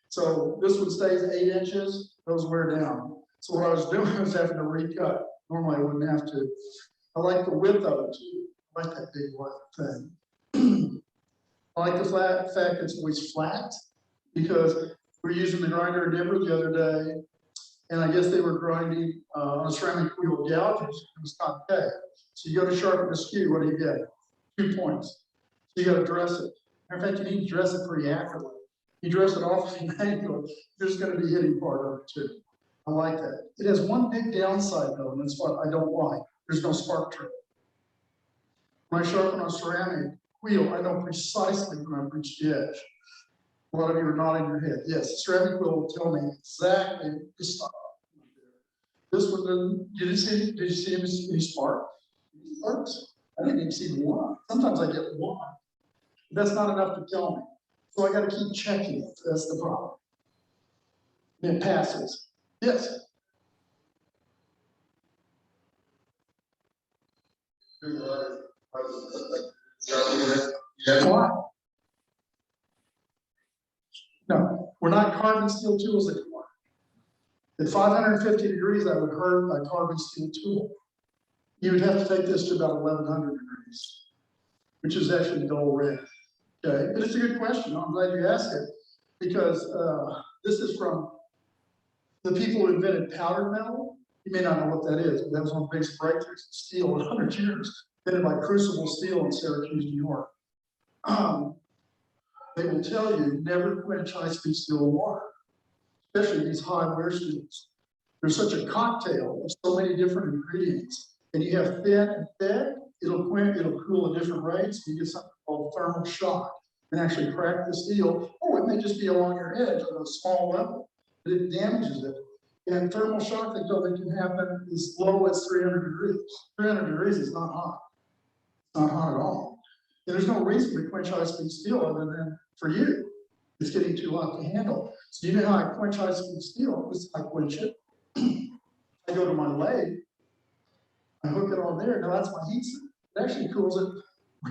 So this one stays 8 inches, those wear down. So what I was doing was having to recut. Normally I wouldn't have to. I like the width of it too. I like that big white thing. I like the fact it's always flat because we're using the grinder in Denver the other day, and I guess they were grinding on a ceramic wheel gouges. It was not okay. So you go to sharpen the skew, what do you get? 2 points. So you got to dress it. Matter of fact, you need to dress it pretty accurately. You dress it off an angle, there's going to be hitting part of it too. I like that. It has one big downside though, and that's what I don't like. There's no spark trip. When I sharpen on ceramic wheel, I know precisely when I've reached the edge. A lot of you are nodding your head. Yes, ceramic wheel will tell me exactly the stop. This one didn't. Did you see any sparks? Sparks? I didn't even see one. Sometimes I get one. That's not enough to tell me. So I gotta keep checking it. That's the problem. It passes. Yes. Why? No, we're not carbon steel tools anymore. At 550 degrees, I would hurt a carbon steel tool. You would have to take this to about 1100 degrees, which is actually dull red. Okay, but it's a good question. I'm glad you asked it because this is from the people who invented powdered metal. You may not know what that is, but that was one of the biggest breakthroughs in steel in 100 years, invented by Crucible Steel in Syracuse, New York. They will tell you never quench high-speed steel in water, especially these high wear steels. There's such a cocktail of so many different ingredients, and you have thin and thick. It'll quench, it'll cool at different rates. You get something called thermal shock, and actually crack the steel. Oh, it may just be along your edge at a small level, but it damages it. And thermal shock, they tell, that can happen as low as 300 degrees. 300 degrees is not hot. It's not hot at all. And there's no reason to quench high-speed steel other than for you. It's getting too hot to handle. So you know how I quench high-speed steel? I quench it. I go to my leg. I hook it on there. Now that's my heat sink. It actually cools it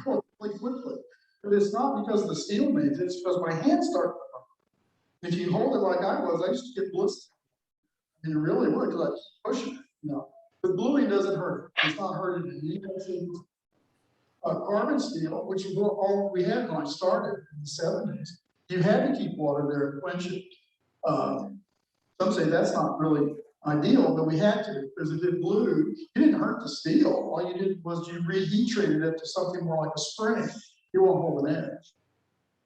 really quickly. But it's not because the steel needs it. It's because my hands start to burn. If you hold it like I was, I used to get blisters. And you really would, because I keep pushing it. No. But gluing doesn't hurt. It's not hurting you. Carbon steel, which is all we had when I started in the 70s, you had to keep water there and quench it. Some say that's not really ideal, but we had to, because if it blew, you didn't hurt the steel. All you did was you reheat treated it to something more like a spring. You won't hold an edge.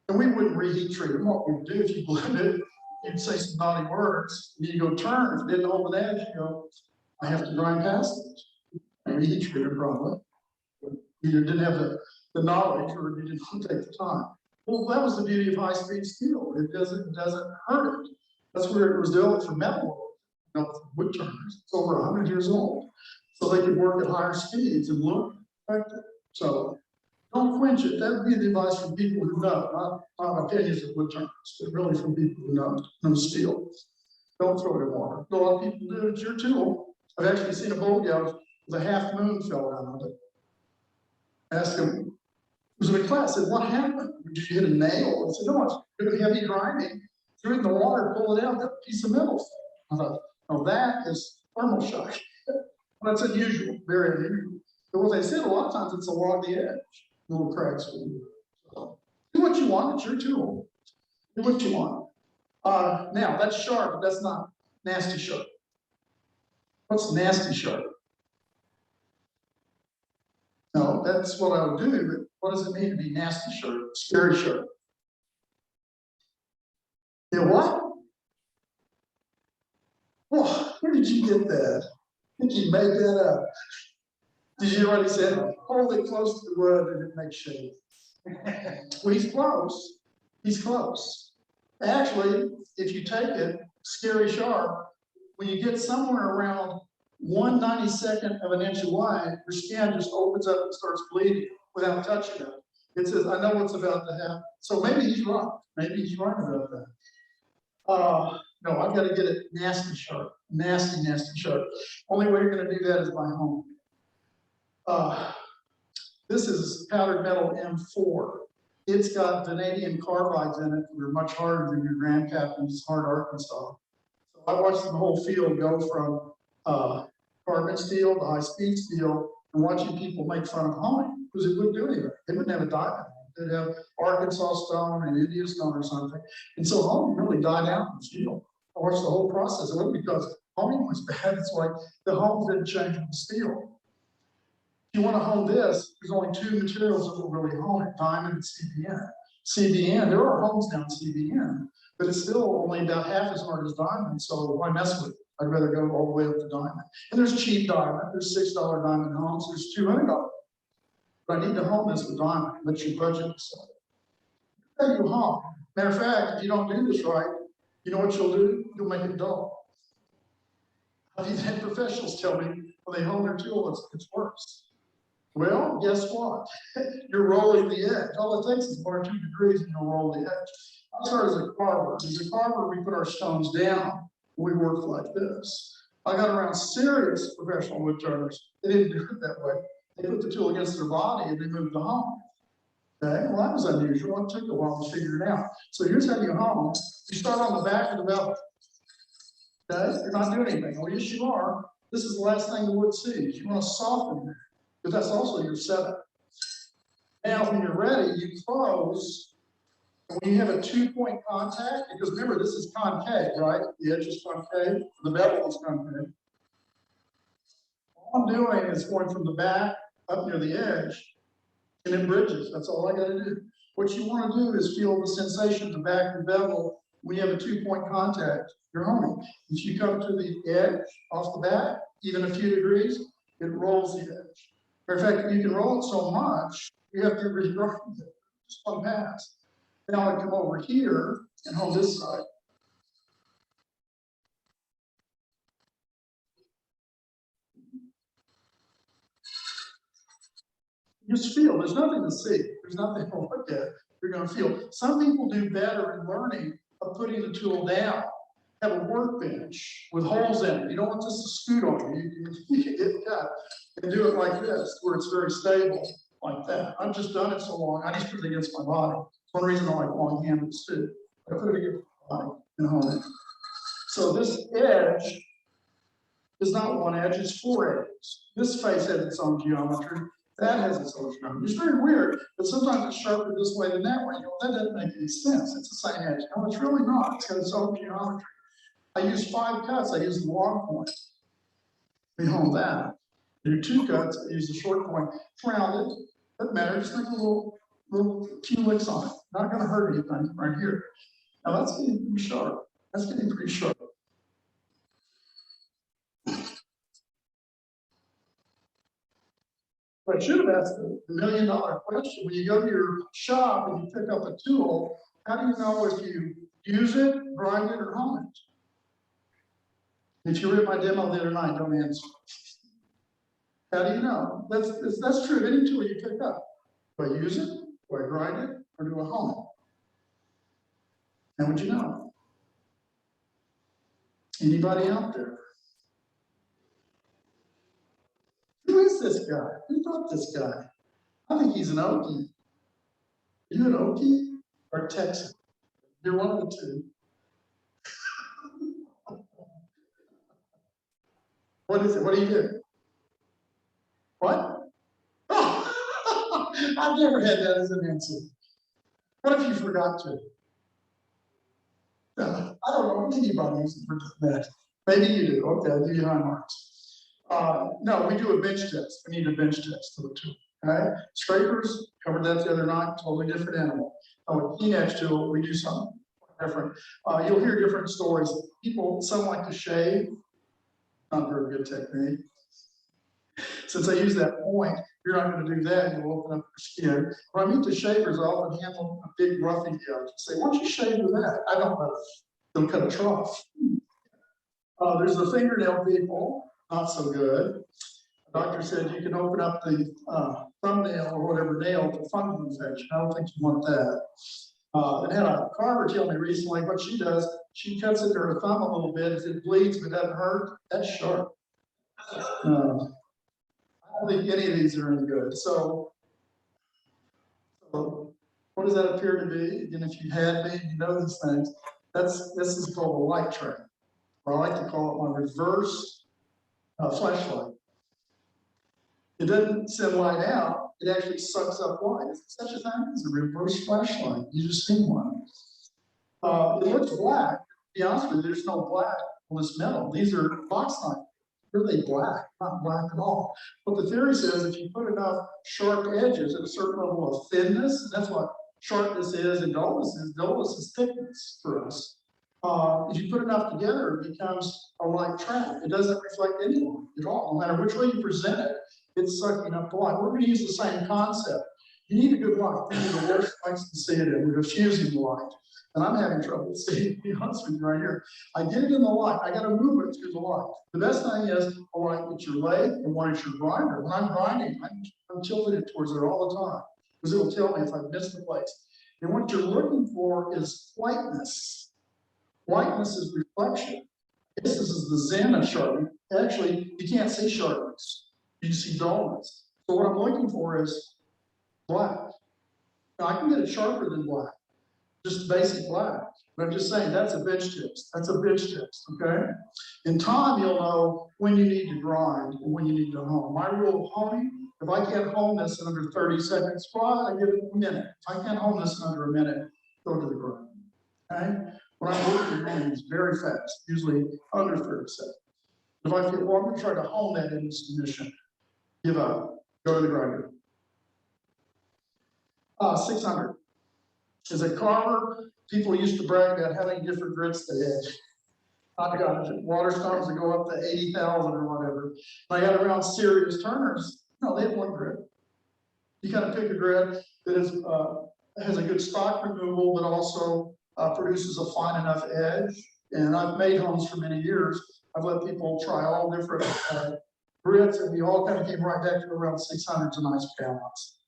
And we wouldn't reheat treat them. What we'd do if you blew it, you'd say some naughty words, and you go turn. If it didn't hold an edge, you go, I have to grind past it. And reheat treat it probably. You didn't have the knowledge, or you didn't take the time. Well, that was the beauty of high-speed steel. It doesn't hurt it. That's where it was developed for metal, wood turners. It's over 100 years old. So they could work at higher speeds and look effective. So don't quench it. That would be the advice from people who know, not opinions of wood turners, but really from people who know steel. Don't throw it in water. A lot of people do. It's your tool. I've actually seen a bowl gouge with a half moon fell out of it. Asked him, it was in a class, I said, what happened? Did you hit a nail? I said, no, it's really heavy grinding. Threw it in the water, pull it out, that piece of metal. I thought, oh, that is thermal shock. That's unusual, very unusual. But what they said, a lot of times it's along the edge, little cracks. So, do what you want, it's your tool. Do what you want. Now, that's sharp, but that's not nasty sharp. What's nasty sharp? No, that's what I would do, but what does it mean to be nasty sharp, scary sharp? You know what? Well, where did you get that? I think you made that up. Did you hear what he said? Hold it close to the wood and it makes shade. Well, he's close. He's close. Actually, if you take it, scary sharp, when you get somewhere around 1/92 of an inch wide, your skin just opens up and starts bleeding without touching it. It says, I know what's about to happen. So maybe he's right. Maybe he's right about that. No, I've got to get it nasty sharp. Nasty, nasty sharp. Only way you're going to do that is by home. This is powdered metal M4. It's got vanadium carbides in it that are much harder than your Grandcaptain's hard Arkansas. So I watched the whole field go from carbon steel to high-speed steel and watching people make fun of homing because it wouldn't do anything. They wouldn't have a diamond. They'd have Arkansas stone and India stone or something. And so homing really died out in the field. I watched the whole process. It wasn't because homing was bad. It's like the homes didn't change with the steel. If you want to hone this, there's only two materials that will really hone it, diamond and CBN. CBN, there are homes now in CBN, but it's still only about half as hard as diamond, so why mess with it? I'd rather go all the way up to diamond. And there's cheap diamond, there's $6 diamond homes, there's $200. But I need to hone this with diamond, let your budget decide. Then you hone. Matter of fact, if you don't do this right, you know what you'll do? You'll make it dull. I've even had professionals tell me when they hone their tool, it's worse. Well, guess what? You're rolling the edge. All it takes is 1 or 2 degrees and you'll roll the edge. I started as a carver. As a carver, we put our stones down. We work like this. I got around serious professional wood turners. They didn't do it that way. They put the tool against their body and they moved the hone. Okay, well, that was unusual. It took a while to figure it out. So here's how you hone. You start on the back of the bevel. Okay, you're not doing anything. Well, yes, you are. This is the last thing the wood sees. You want to soften it, because that's also your setup. Now, when you're ready, you close. And when you have a 2-point contact, because remember, this is concave, right? The edge is concave, the bevel is concave. All I'm doing is going from the back up near the edge, and it bridges. That's all I got to do. What you want to do is feel the sensation at the back of the bevel when you have a 2-point contact. You're honing. If you come to the edge off the back, even a few degrees, it rolls the edge. In fact, you can roll it so much, you have to reroll it. Just one pass. Now I come over here and hold this side. Just feel, there's nothing to see. There's nothing to look at. You're going to feel. Some people do better in learning of putting the tool down. Have a workbench with holes in it. You don't want this to scoot on you. You can get cut and do it like this, where it's very stable, like that. I've just done it so long, I just put it against my body. It's one reason I like long handles too. I put it against my body and hold it. So this edge is not one edge, it's 4 edges. This face has its own geometry. That has its own geometry. It's very weird, but sometimes it's sharper this way than that way. You know, that doesn't make any sense. It's the same edge. No, it's really not. It's got its own geometry. I use 5 cuts. I use the long point. We hold that. Do 2 cuts. I use the short point. It's rounded. Doesn't matter. Just make a little few licks on it. Not going to hurt anything right here. Now that's getting pretty sharp. That's getting pretty sharp. But I should have asked the $1 million question. When you go to your shop and you pick up a tool, how do you know if you use it, grind it, or hone it? If you read my demo the other night, don't answer. How do you know? That's true of any tool you pick up. Do I use it? Do I grind it? Or do I hone it? How would you know? Anybody out there? Who is this guy? Who taught this guy? I think he's an Okie. Are you an Okie or Texan? You're one of the two. What is it? What do you do? What? Oh, I've never had that as an answer. What if you forgot to? I don't know anybody who's forgot that. Maybe you do. Okay, I'll give you high marks. No, we do a bench test. We need a bench test for the tool. Okay? Scrapers, covered that the other night, totally different animal. A keen edge tool, we do something different. You'll hear different stories. People, some like to shave. Not very good technique. Since I use that point, you're not going to do that. You'll open up your skin. When I meet the shavers, I often hand them a big roughing yoke. Say, why don't you shave with that? I don't know. They'll cut a trough. There's the fingernail people, not so good. The doctor said you can open up the thumbnail or whatever nail to fungal infection. I don't think you want that. I had a carver tell me recently what she does. She cuts into her thumb a little bit. If it bleeds but doesn't hurt, that's sharp. I don't think any of these are any good. So what does that appear to be? And if you had me, you know these things. This is called a light train, or I like to call it my reverse flashlight. It doesn't send light out, it actually sucks up light. Is there such a thing as a reverse flashlight? You just need one. It looks black. To be honest with you, there's no black on this metal. These are bauxite. Really black, not black at all. But the theory says if you put enough sharp edges at a certain level of thinness, and that's what sharpness is and dullness is thickness for us. If you put enough together, it becomes a light track. It doesn't reflect any light at all. No matter which way you present it, it's sucking up the light. We're going to use the same concept. You need a good light. You need a worse likes to see it in the diffusing light. And I'm having trouble seeing, to be honest with you right here. I get it in the light. I got to move it through the light. The best thing is a light at your leg and one at your grinder. When I'm grinding, I'm tilting it towards there all the time because it will tell me if I've missed the place. And what you're looking for is whiteness. Whiteness is reflection. This is the Zen of sharpening. Actually, you can't see sharpness. You can see dullness. So what I'm looking for is black. Now, I can get it sharper than black, just basic black. But I'm just saying that's a bench test. That's a bench test, okay? In time, you'll know when you need to grind and when you need to hone. My rule of honing, if I can't hone this in under 30 seconds, well, I give it a minute. If I can't hone this in under a minute, go to the grind, okay? When I'm working, it's very fast, usually under 30 seconds. If I feel, well, I'm gonna try to hone that in this condition, give up, go to the grinder. 600. As a carver, people used to brag about how many different grits they had. I've got water stones that go up to 80,000 or whatever. I got around serious turners, no, they have one grit. You kind of pick a grit that is, has a good stock removal, but also produces a fine enough edge. And I've made homes for many years. I've let people try all different grits, and we all kind of came right back to around 600 is a nice balance.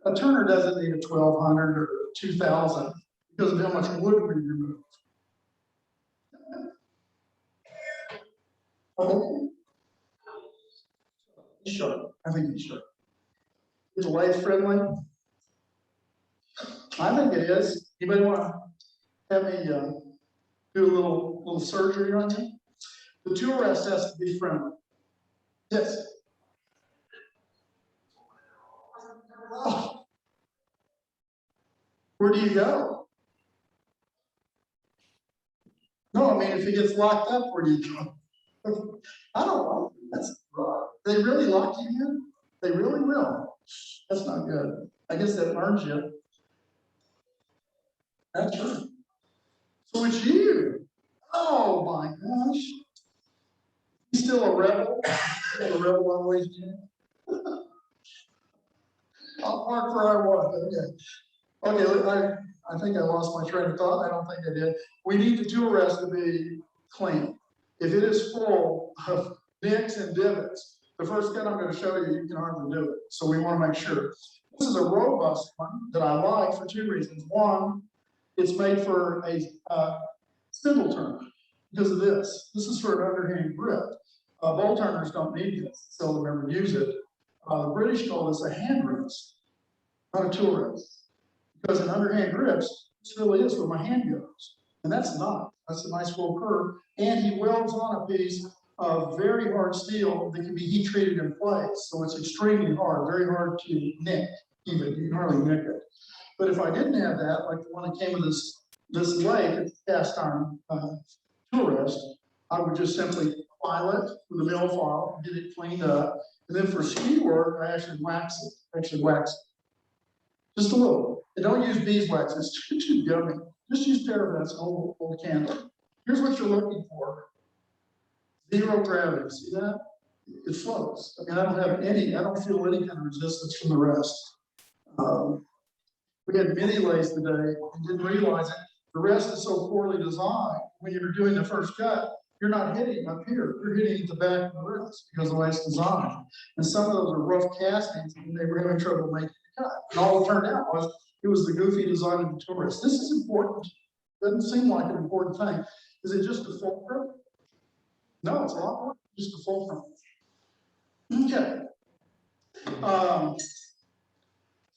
A turner doesn't need a 1200 or 2000 because of how much wood we remove. Okay. He's sharp. I think he's sharp. Is lathe friendly? I think it is. Anybody want to have me do a little surgery on you? The tool rest has to be friendly. Yes. Oh. Where do you go? No, I mean, if he gets locked up, where do you go? I don't know. That's they really lock you in? They really will. That's not good. I guess that learns you. That's right. So it's you. Oh my gosh. You still a rebel? Still a rebel always been? I'll park where I was. Okay. Okay, I think I lost my train of thought. I don't think I did. We need the tool rest to be clean. If it is full of nicks and divots, the first cut I'm going to show you, you can hardly do it. So we want to make sure. This is a robust one that I like for two reasons. One, it's made for a spindle turner because of this. This is for an underhand grip. Bolt turners don't need this, seldom ever use it. The British call this a hand rest, not a tool rest. Because in underhand grips, this really is where my hand goes. And that's not. That's a nice full curve. And he welds on a piece of very hard steel that can be heat treated in place. So it's extremely hard, very hard to nick, even. You can hardly nick it. But if I didn't have that, like the one that came with this lathe, cast iron tool rest, I would just simply file it with a mill file, get it cleaned up. And then for skew work, I actually wax it. Just a little. And don't use beeswax, it's too gummy. Just use paraffin, it's an old candle. Here's what you're looking for. Zero gravity, see that? It floats. I mean, I don't feel any kind of resistance from the rest. We had mini lathes today and didn't realize it. The rest is so poorly designed. When you're doing the first cut, you're not hitting up here. You're hitting at the back of the wrist because of the way it's designed. And some of those are rough castings and they were having trouble making the cut. And all it turned out was it was the goofy design of the tool rest. This is important. Doesn't seem like an important thing. Is it just a fulcrum? No, it's a lot more than just a fulcrum. Okay.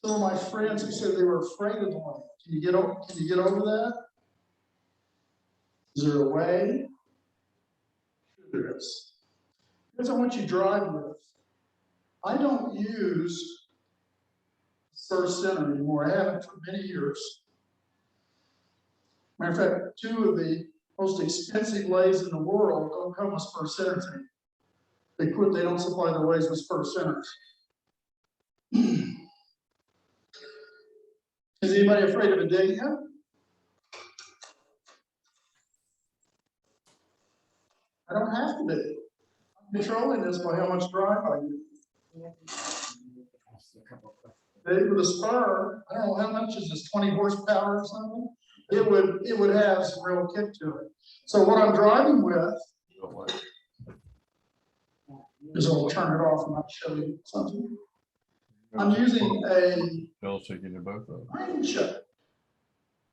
Some of my friends who said they were afraid of the light. Can you get over that? Is there a way? There is. Here's what you drive with. I don't use first center anymore. I haven't for many years. Matter of fact, two of the most expensive lathes in the world don't come with first center tape. They don't supply the lathes with first centers. Is anybody afraid of a dig yet? I don't have to be. I'm controlling this by how much drive I use. With a spur, I don't know how much is this, 20 horsepower or something? It would have some real kick to it. So what I'm driving with is I'll turn it off and I'll show you something. I'm using a They'll take you to both of them. iron chuck.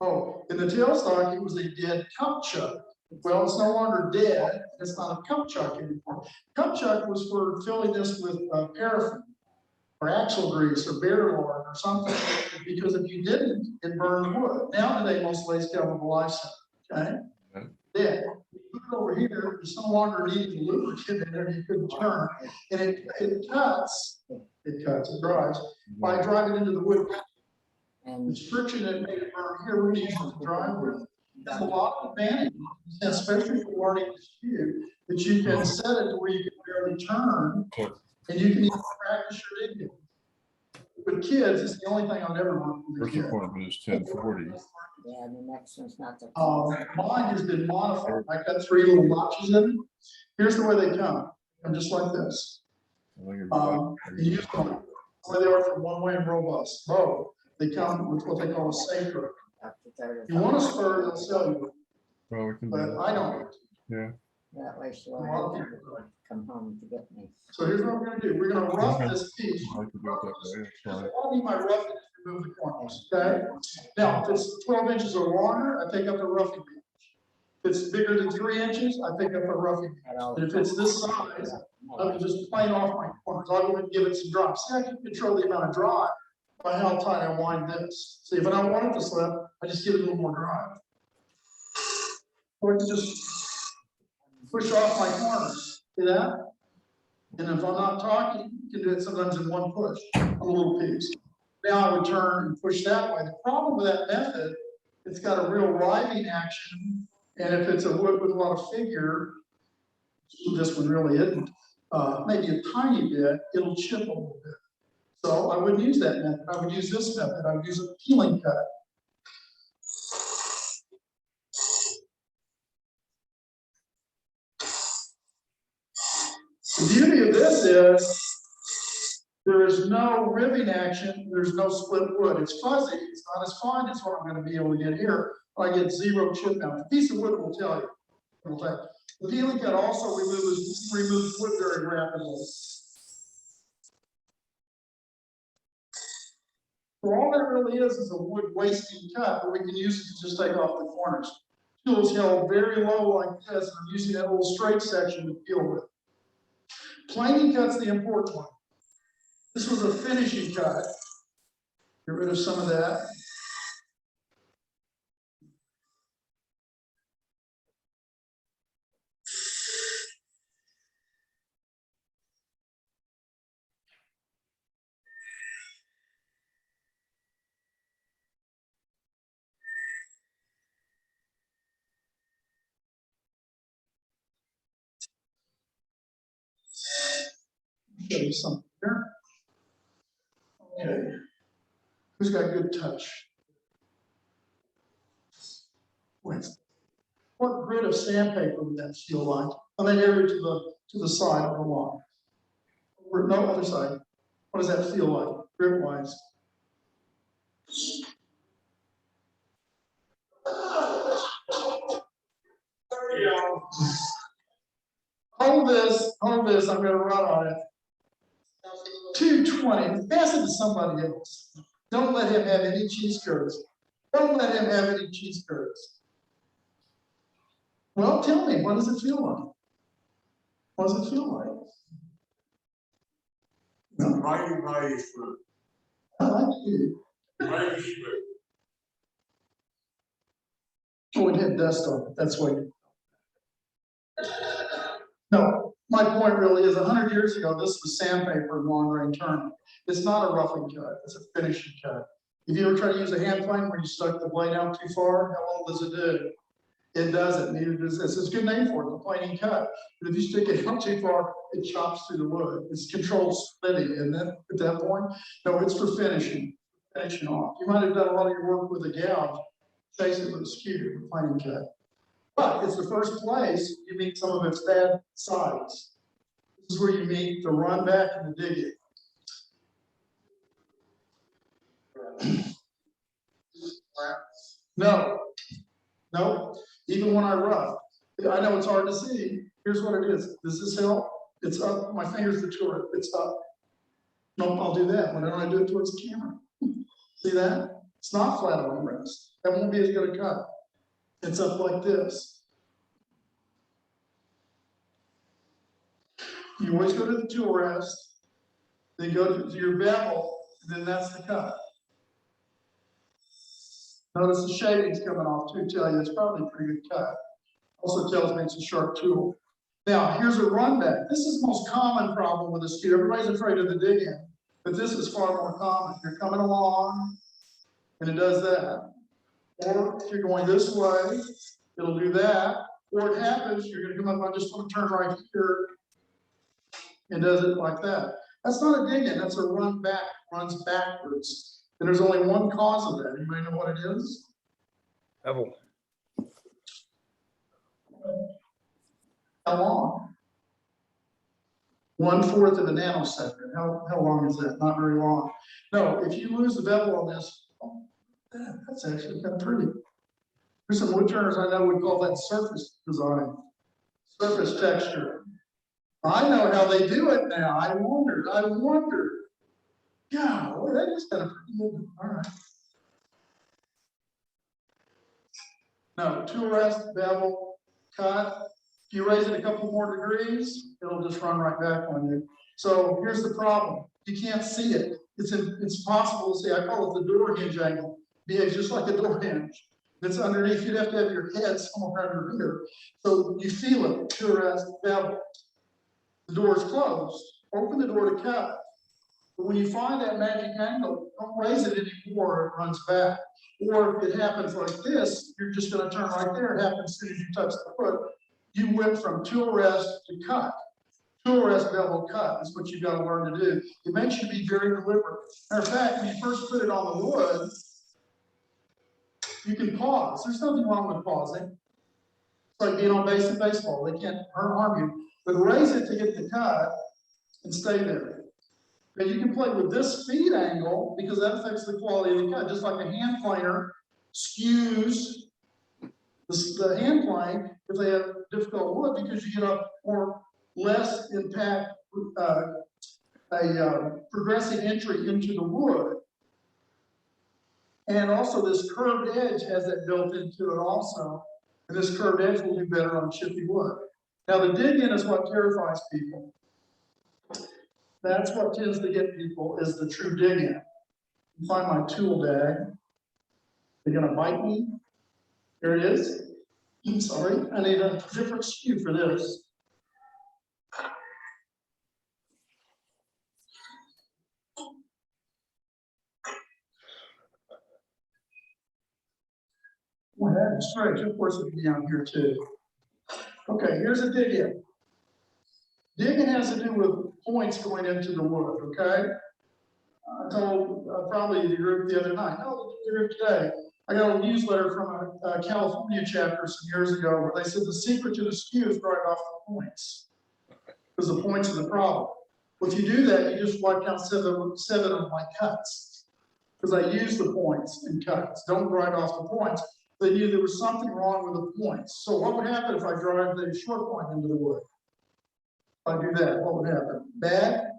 Oh, in the tailstock, it was a dead cup chuck. Well, it's no longer dead. It's not a cup chuck anymore. Cup chuck was for filling this with paraffin or axle grease or bear lard or something, because if you didn't, it burned wood. Now today, most ladies come with a lifestyle, okay? Yeah, you put it over here, it's no longer needing lubricant in there, you couldn't turn, and it cuts, it drives, by driving into the wood. It's friction that made it burn here, we're gonna use it to drive with. There's a lot of advantages, especially for learning to skew, that you can set it to where you can barely turn, and you can even practice your digging. With kids, it's the only thing I've ever worked with a First kid. appointment is 10:40. Yeah, the next one's not the. Mine has been modified. I got 3 little notches in it. Here's the way they come. I'm just like this. You use them the way they are from one way and robust. Both. They come with what they call a safe hook. You want a spur, they'll sell you, Well, we can do but that. I don't. Yeah. That way she'll A lot of have people to come home to get me. So here's what we're gonna do. We're gonna rough this piece. I like to do it that way. It's fine. I need my roughing to remove the corners, okay? Now, if it's 12 inches or longer, I take up the roughing bench. If it's bigger than 3 inches, I pick up a roughing bench. And if it's this size, I will just plane off my corners. I'll go and give it some drop. See, I can control the amount of drive by how tight I wind this. See, if I don't want it to slip, I just give it a little more drive. Or to just push off my corners. See that? And if I'm not talking, you can do it sometimes in one push, a little piece. Now I would turn and push that way. The problem with that method, it's got a real riving action. And if it's a wood with a lot of figure, this one really isn't, maybe a tiny bit, it'll chip a little bit. So I wouldn't use that method. I would use this method. I would use a peeling cut. The beauty of this is there is no ribbing action, there's no split wood. It's fuzzy, it's not as fine as what I'm going to be able to get here. I get 0 chip out. The piece of wood will tell you. It'll tell you. The peeling cut also removes wood very rapidly. So all that really is a wood wasting cut, but we can use it to just take off the corners. Tools held very low like this, and I'm using that little straight section to peel with. Planing cut's the important one. This was a finishing cut. Get rid of some of that. Show you something here. Okay. Who's got good touch? What grit of sandpaper would that feel like? On that area to the side of the line. Or no other side. What does that feel like, grit wise? Hold this, I'm gonna run on it. 220, pass it to somebody else. Don't let him have any cheese curds. Don't let him have any cheese curds. Well, tell me, what does it feel like? What does it feel like? No. Mighty fruit. I like you. Mighty fruit. Oh, it had dust on it, that's why. No, my point really is 100 years ago, this was sandpaper in long range tournament. It's not a roughing cut, it's a finishing cut. If you ever try to use a hand plane where you stuck the blade out too far, how long does it do? It doesn't, neither does this. It's a good name for it, the planing cut. But if you stick it out too far, it chops through the wood. It's controlled splitting, isn't it, at that point? No, it's for finishing off. You might have done a lot of your work with a gouge, chase it with a skew, the planing cut. But it's the first place you meet some of its bad sides. This is where you meet the run back and the dig it. No, no, even when I rough, I know it's hard to see. Here's what it is. Does this help? It's up, my fingers are to it, it's up. No, I'll do that. Why don't I do it towards the camera? See that? It's not flat on the wrist. That won't be as good a cut. It's up like this. You always go to the tool rest, then go to your bevel, and then that's the cut. Notice the shading's coming off too, tell you it's probably a pretty good cut. Also tells me it's a sharp tool. Now, here's a run back. This is the most common problem with a skew. Everybody's afraid of the dig in, but this is far more common. You're coming along, and it does that. Or if you're going this way, it'll do that. Or it happens, you're gonna come up, I just want to turn right here, and does it like that. That's not a dig in, that's a run back, runs backwards. And there's only one cause of that. Anybody know what it is? Bevel. How long? 1/4 of a nanosecond. How long is that? Not very long. No, if you lose the bevel on this, oh, that's actually kind of pretty. There's some wood turners I know we call that surface design, surface texture. I know how they do it now. I wondered. Yeah, well, that is kind of pretty good. All right. No, tool rest, bevel, cut. If you raise it a couple more degrees, it'll just run right back on you. So here's the problem. You can't see it. It's possible to see. I call it the door hinge angle. Behaves just like a door hinge. It's underneath. You'd have to have your head somewhere under here. So you feel it. Tool rest, bevel. The door is closed. Open the door to cut. But when you find that magic angle, don't raise it anymore, it runs back. Or if it happens like this, you're just gonna turn right there. It happens as soon as you touch the foot. You went from tool rest to cut. Tool rest, bevel, cut is what you've got to learn to do. It makes you be very deliberate. Matter of fact, when you first put it on the wood, you can pause. There's nothing wrong with pausing. It's like being on base in baseball. They can't harm you. But raise it to get the cut and stay there. Now you can play with this feed angle because that affects the quality of the cut, just like a hand planer skews the hand plane if they have difficult wood because you get a less impact, progressive entry into the wood. And also this curved edge has that built into it also. And this curved edge will do better on chippy wood. Now the dig in is what terrifies people. That's what tends to get people is the true dig in. Find my tool bag. They're gonna bite me. There it is. I'm sorry, I need a different skew for this. Well, that's straight. Of course, it'd be down here too. Okay, here's a dig in. Digging has to do with points going into the wood, okay? I told probably the group the other night, no, the group today. I got a newsletter from a California chapter some years ago where they said the secret to the skew is right off the points. Because the points are the problem. Well, if you do that, you just wiped out seven of my cuts. Because I use the points in cuts. Don't write off the points. They knew there was something wrong with the points. So what would happen if I drive the short point into the wood? If I do that, what would happen? Bad?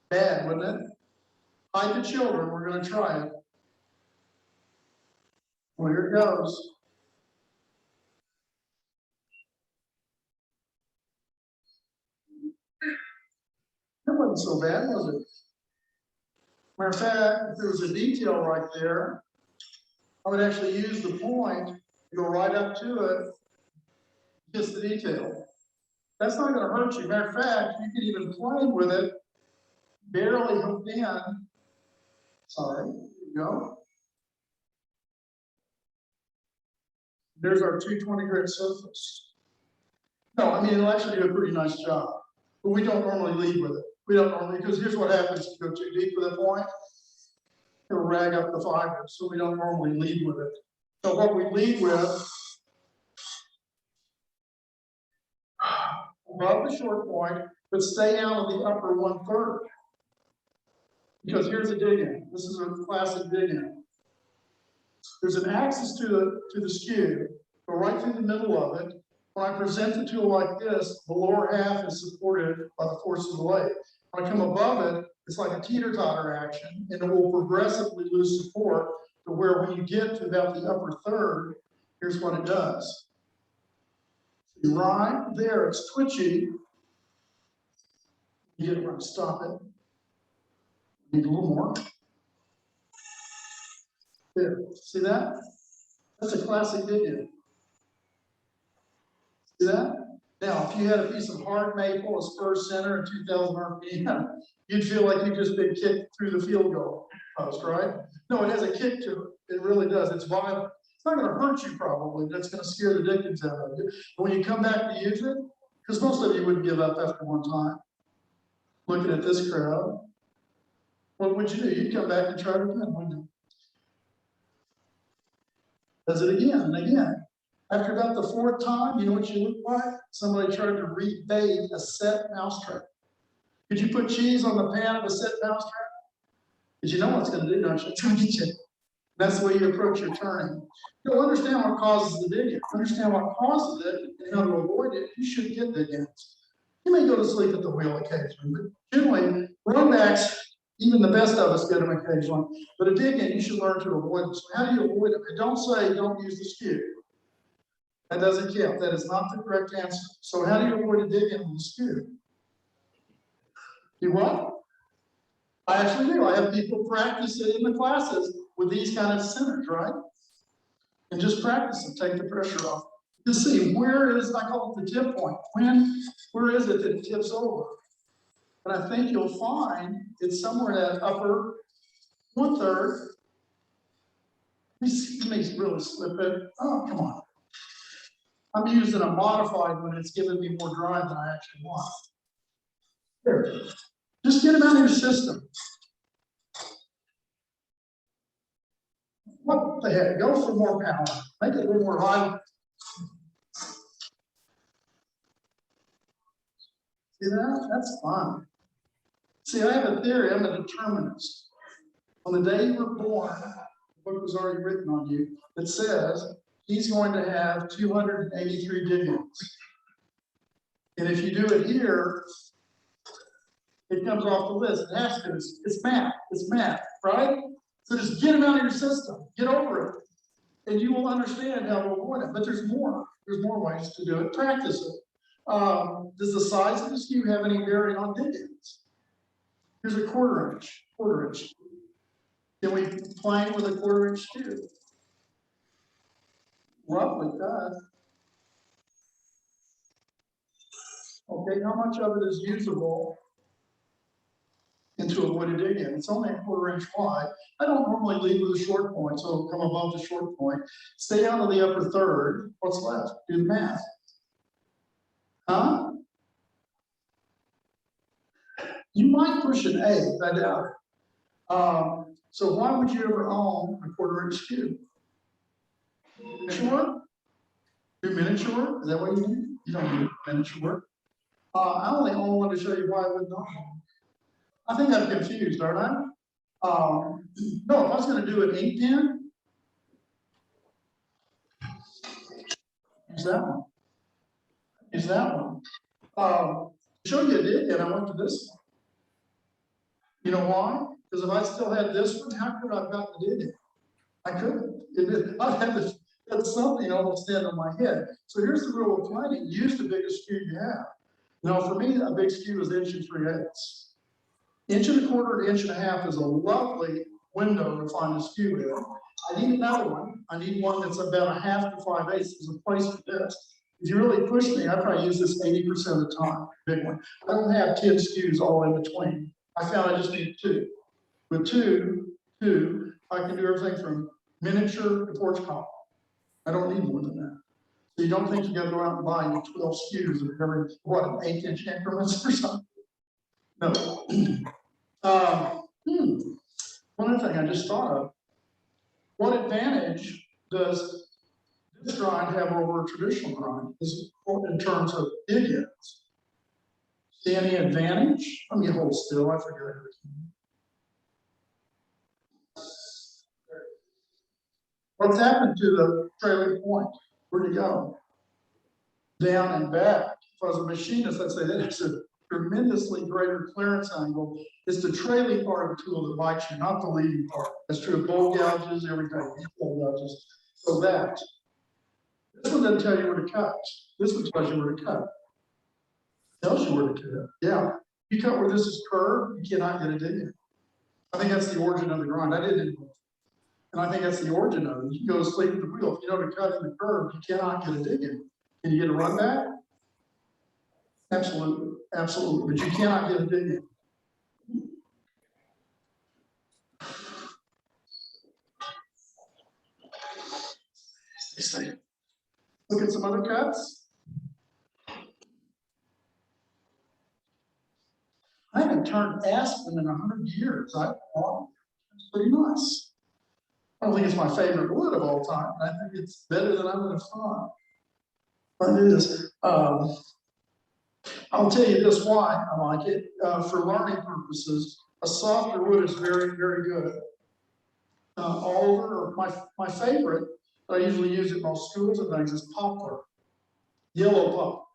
Bad, wouldn't it? Hide the children, we're gonna try it. Well, here it goes. That wasn't so bad, was it? Matter of fact, if there was a detail right there, I would actually use the point, go right up to it, kiss the detail. That's not gonna hurt you. Matter of fact, you can even play with it, barely hooked in. Sorry, there you go. There's our 220 grit surface. No, I mean, it'll actually do a pretty nice job, but we don't normally lead with it. We don't normally, because here's what happens if you go too deep with a point. It'll rag up the fibers, so we don't normally lead with it. So what we lead with, above the short point, but stay out of the upper 1/3. Because here's a dig in. This is a classic dig in. There's an axis to the skew, go right through the middle of it. When I present the tool like this, the lower half is supported by the force of the leg. When I come above it, it's like a teeter-totter action, and it will progressively lose support to where when you get to about the upper third, here's what it does. Right there, it's twitchy. You get to stop it. Need a little more. There, see that? That's a classic dig-in. See that? Now, if you had a piece of hard maple, a spur center, and 2,000 RPM, you'd feel like you just been kicked through the field goal post, right? No, it has a kick to it. It really does. It's violent. It's not going to hurt you probably. That's going to scare the dickens out of you. But when you come back to use it, because most of you wouldn't give up after one time. Looking at this crowd, what would you do? You'd come back and try it again, wouldn't you? Does it again and again. After about the fourth time, you know what you look like? Somebody tried to rebait a set mousetrap. Could you put cheese on the pan of a set mousetrap? Because you know what it's going to do, don't you? It's going to get you. That's the way you approach your turning. You'll understand what causes the dig-in. Understand what causes it and how to avoid it. You should get dig-ins. You may go to sleep at the wheel occasionally, but generally, run backs, even the best of us get them occasionally. But a dig-in, you should learn to avoid them. So how do you avoid them? Don't say don't use the skew. That doesn't count. That is not the correct answer. So how do you avoid a dig-in with the skew? You what? I actually do. I have people practice it in the classes with these kind of centers, right? And just practice it. Take the pressure off. To see where is, I call it the tip point. Where is it that it tips over? And I think you'll find it's somewhere in that upper 1/3. Let me really slip it. Oh, come on. I'm using a modified one. It's giving me more drive than I actually want. There. Just get them out of your system. What the heck? Go for more power. Make it a little more high. See that? That's fun. See, I have a theory. I'm a determinist. On the day you were born, the book was already written on you. It says he's going to have 283 dig-ins. And if you do it here, it comes off the list. It has to. It's math. It's math, right? So just get them out of your system. Get over it. And you will understand how to avoid it. But there's more. There's more ways to do it. Practice it. Does the size of the skew have any bearing on dig-ins? Here's a 1/4 inch. 1/4 inch. Can we plane with a 1/4 inch skew? Roughly does. Okay, how much of it is usable into a wooded dig-in? It's only a 1/4 inch wide. I don't normally lead with a short point, so it'll come above the short point. Stay out of the upper third. What's left? Do the math. Huh? You might push an 8, I doubt it. So why would you ever own a 1/4 inch skew? Miniature? Do miniature? Is that what you need? You don't need miniature. I only own one to show you why I would not. I think I'm confused, aren't I? No, if I was going to do an 8 pin, use that one. Use that one. To show you a dig-in, I went to this one. You know why? Because if I still had this one, how could I have gotten the dig-in? I couldn't. I'd have to have something almost stand on my head. So here's the rule of planning. Use the biggest skew you have. Now, for me, a big skew is 1 3/8. 1 1/4 to 1.5 inches is a lovely window to find a skew in. I need another one. I need one that's about 1/2 to 5/8. There's a place for this. If you really push me, I probably use this 80% of the time. Big one. I don't have 10 skews all in between. I found I just need 2. With two, I can do everything from miniature to porch column. I don't need more than that. So you don't think you gotta go out and buy 12 skews of every, what, 1/8 inch increments or something? No. One other thing I just thought of. What advantage does this grind have over a traditional grind in terms of dig-ins? See any advantage? Let me hold still, I forget everything. What's happened to the trailing point? Where'd it go? Down and back. If I was a machinist, I'd say that is a tremendously greater clearance angle. It's the trailing part of the tool that bites you, not the leading part. That's true of bowl gouges, everything, bowl gouges. So that. This one doesn't tell you where to cut. This one tells you where to cut. Tells you where to cut. Yeah. You cut where this is curved, you cannot get it in you. I think that's the origin of the grind. I didn't. And I think that's the origin of it. You can go to sleep at the wheel. If you know to cut in the curve, you cannot get it in you. Can you get a run back? Absolutely, absolutely, but you cannot get it in you. Look at some other cuts. I haven't turned aspen in 100 years. It's pretty nice. I don't think it's my favorite wood of all time. I think it's better than I would have thought. But it is. I'll tell you this why I like it. For learning purposes, a softer wood is very, very good. Alder, or my favorite, I usually use in most schools and things, is poplar, yellow poplar.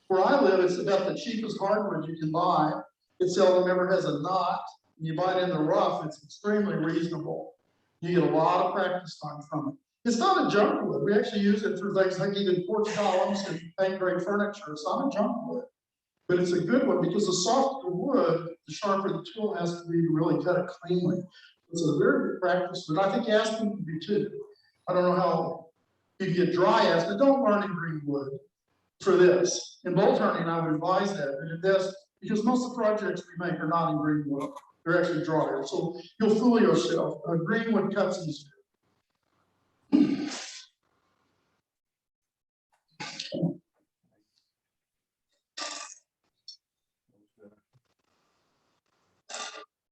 Where I live, it's about the cheapest hardwood you can buy. It seldom ever has a knot. You buy it in the rough, it's extremely reasonable. You get a lot of practice time from it. It's not a junk wood. We actually use it for things like even porch columns and paint grade furniture. It's not a junk wood. But it's a good one because the softer the wood, the sharper the tool has to be to really cut it cleanly. It's a very good practice, but I think aspen can be too. I don't know how you get dry aspen. Don't learn in green wood for this. In bolt turning, I would advise that, but it does, because most of the projects we make are not in green wood. They're actually drier. So you'll fool yourself. Green wood cuts easier.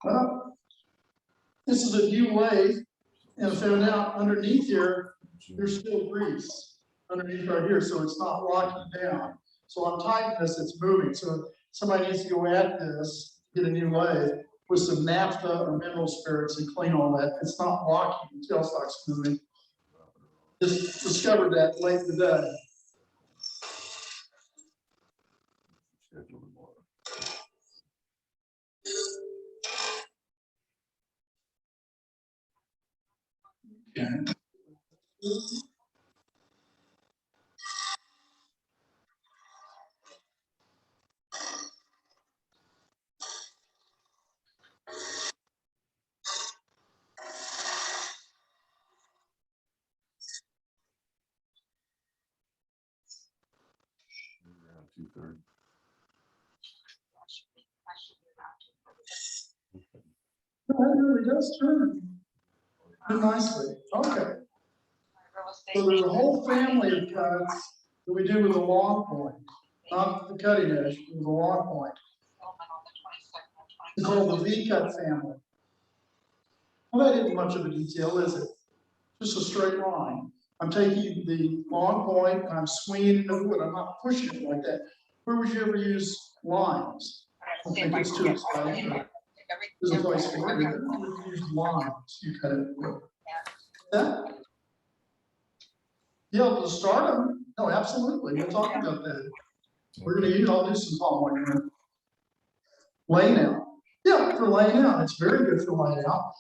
Well, this is a new lathe, and I found out underneath here, there's still grease underneath right here, so it's not locking down. So I'm tightening this, it's moving. So somebody needs to go at this, get a new lathe with some naphtha or mineral spirits and clean all that. It's not locking until it starts moving. Just discovered that late today. Okay. Around 2:30. That really does turn nicely. Okay. So there's a whole family of cuts that we do with a long point, not the cutting edge, with a long point. It's called the V-cut family. Well, that isn't much of a detail, is it? Just a straight line. I'm taking the long point and I'm swinging it into the wood. I'm not pushing it like that. Where would you ever use lines? I don't think it's too exciting. There's a place for it. You use lines. You cut it. Yeah. Yeah, to start them. No, absolutely. We'll talk about that. We're going to use, I'll do some following here. Laying out. Yeah, for laying out. It's very good for laying out.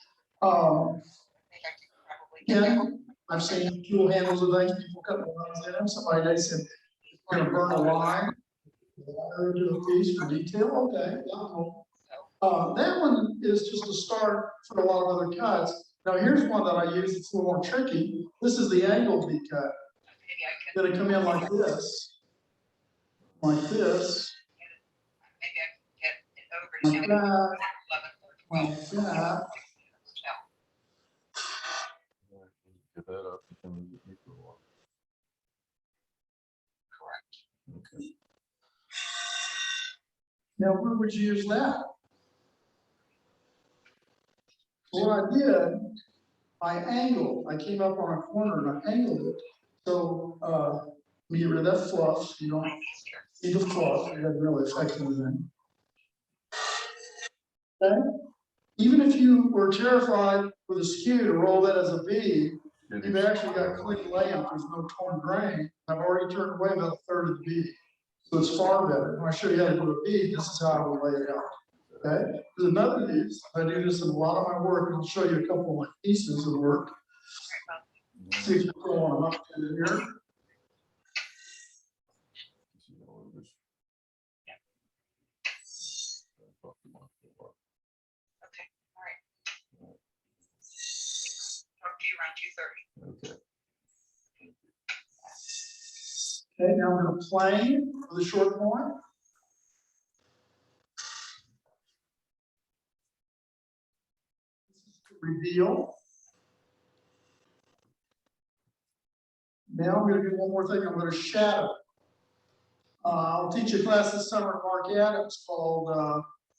Yeah, I've seen tool handles and things, people cut the lines in them. Somebody they said, we're going to burn a line. Do a piece for detail. Okay. Yeah. That one is just a start for a lot of other cuts. Now here's one that I use. It's a little more tricky. This is the angled V cut. Going to come in like this, like this, like that, like that. Get that up. You can leave it for a while. Okay. Now where would you use that? So what I did, I angled. I came up on a corner and I angled it. So we get rid of that fluff. So you don't need the fluff. It doesn't really affect anything. Okay. Even if you were terrified with a skew to roll that as a V, you've actually got clean layout, there's no torn grain. I've already turned away about a third of the bead. So it's far better. When I show you how to do a bead, this is how I would lay it out. Okay, there's another piece. I do this in a lot of my work, and I'll show you a couple of my pieces of work. See if you go on up to here. Okay, all right. Talk to you around 2:30. Okay. Okay, now I'm going to plane for the short point. Reveal. Now I'm going to do one more thing. I'm going to shadow. I'll teach a class this summer at Mark Adams called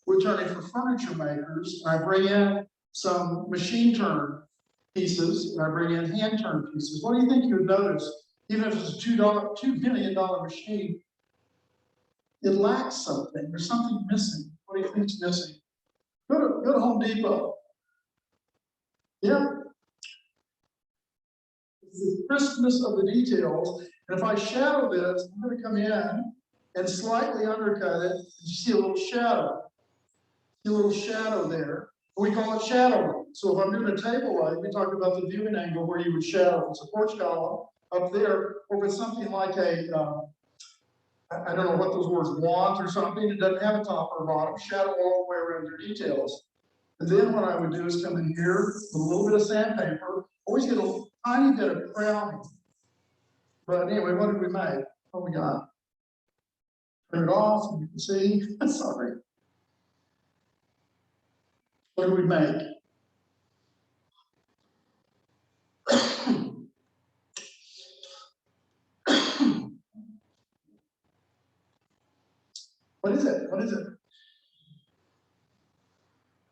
Wood Turning for Furniture Makers. And I bring in some machine turn pieces, and I bring in hand turn pieces. What do you think you would notice? Even if it's a $2 million machine, it lacks something. There's something missing. What do you think's missing? Go to Home Depot. Yeah. It's the crispness of the details. And if I shadow this, I'm going to come in and slightly undercut it. You see a little shadow. See a little shadow there. We call it shadowing. So if I'm doing a table light, we talk about the viewing angle where you would shadow. It's a porch column up there, or if it's something like a, I don't know what those words, want or something, it doesn't have a top or a bottom, shadow all the way around your details. And then what I would do is come in here with a little bit of sandpaper, always get a tiny bit of crowning. But anyway, what did we make? What we got? Turn it off, you can see, sorry. What did we make? What is it? What is it?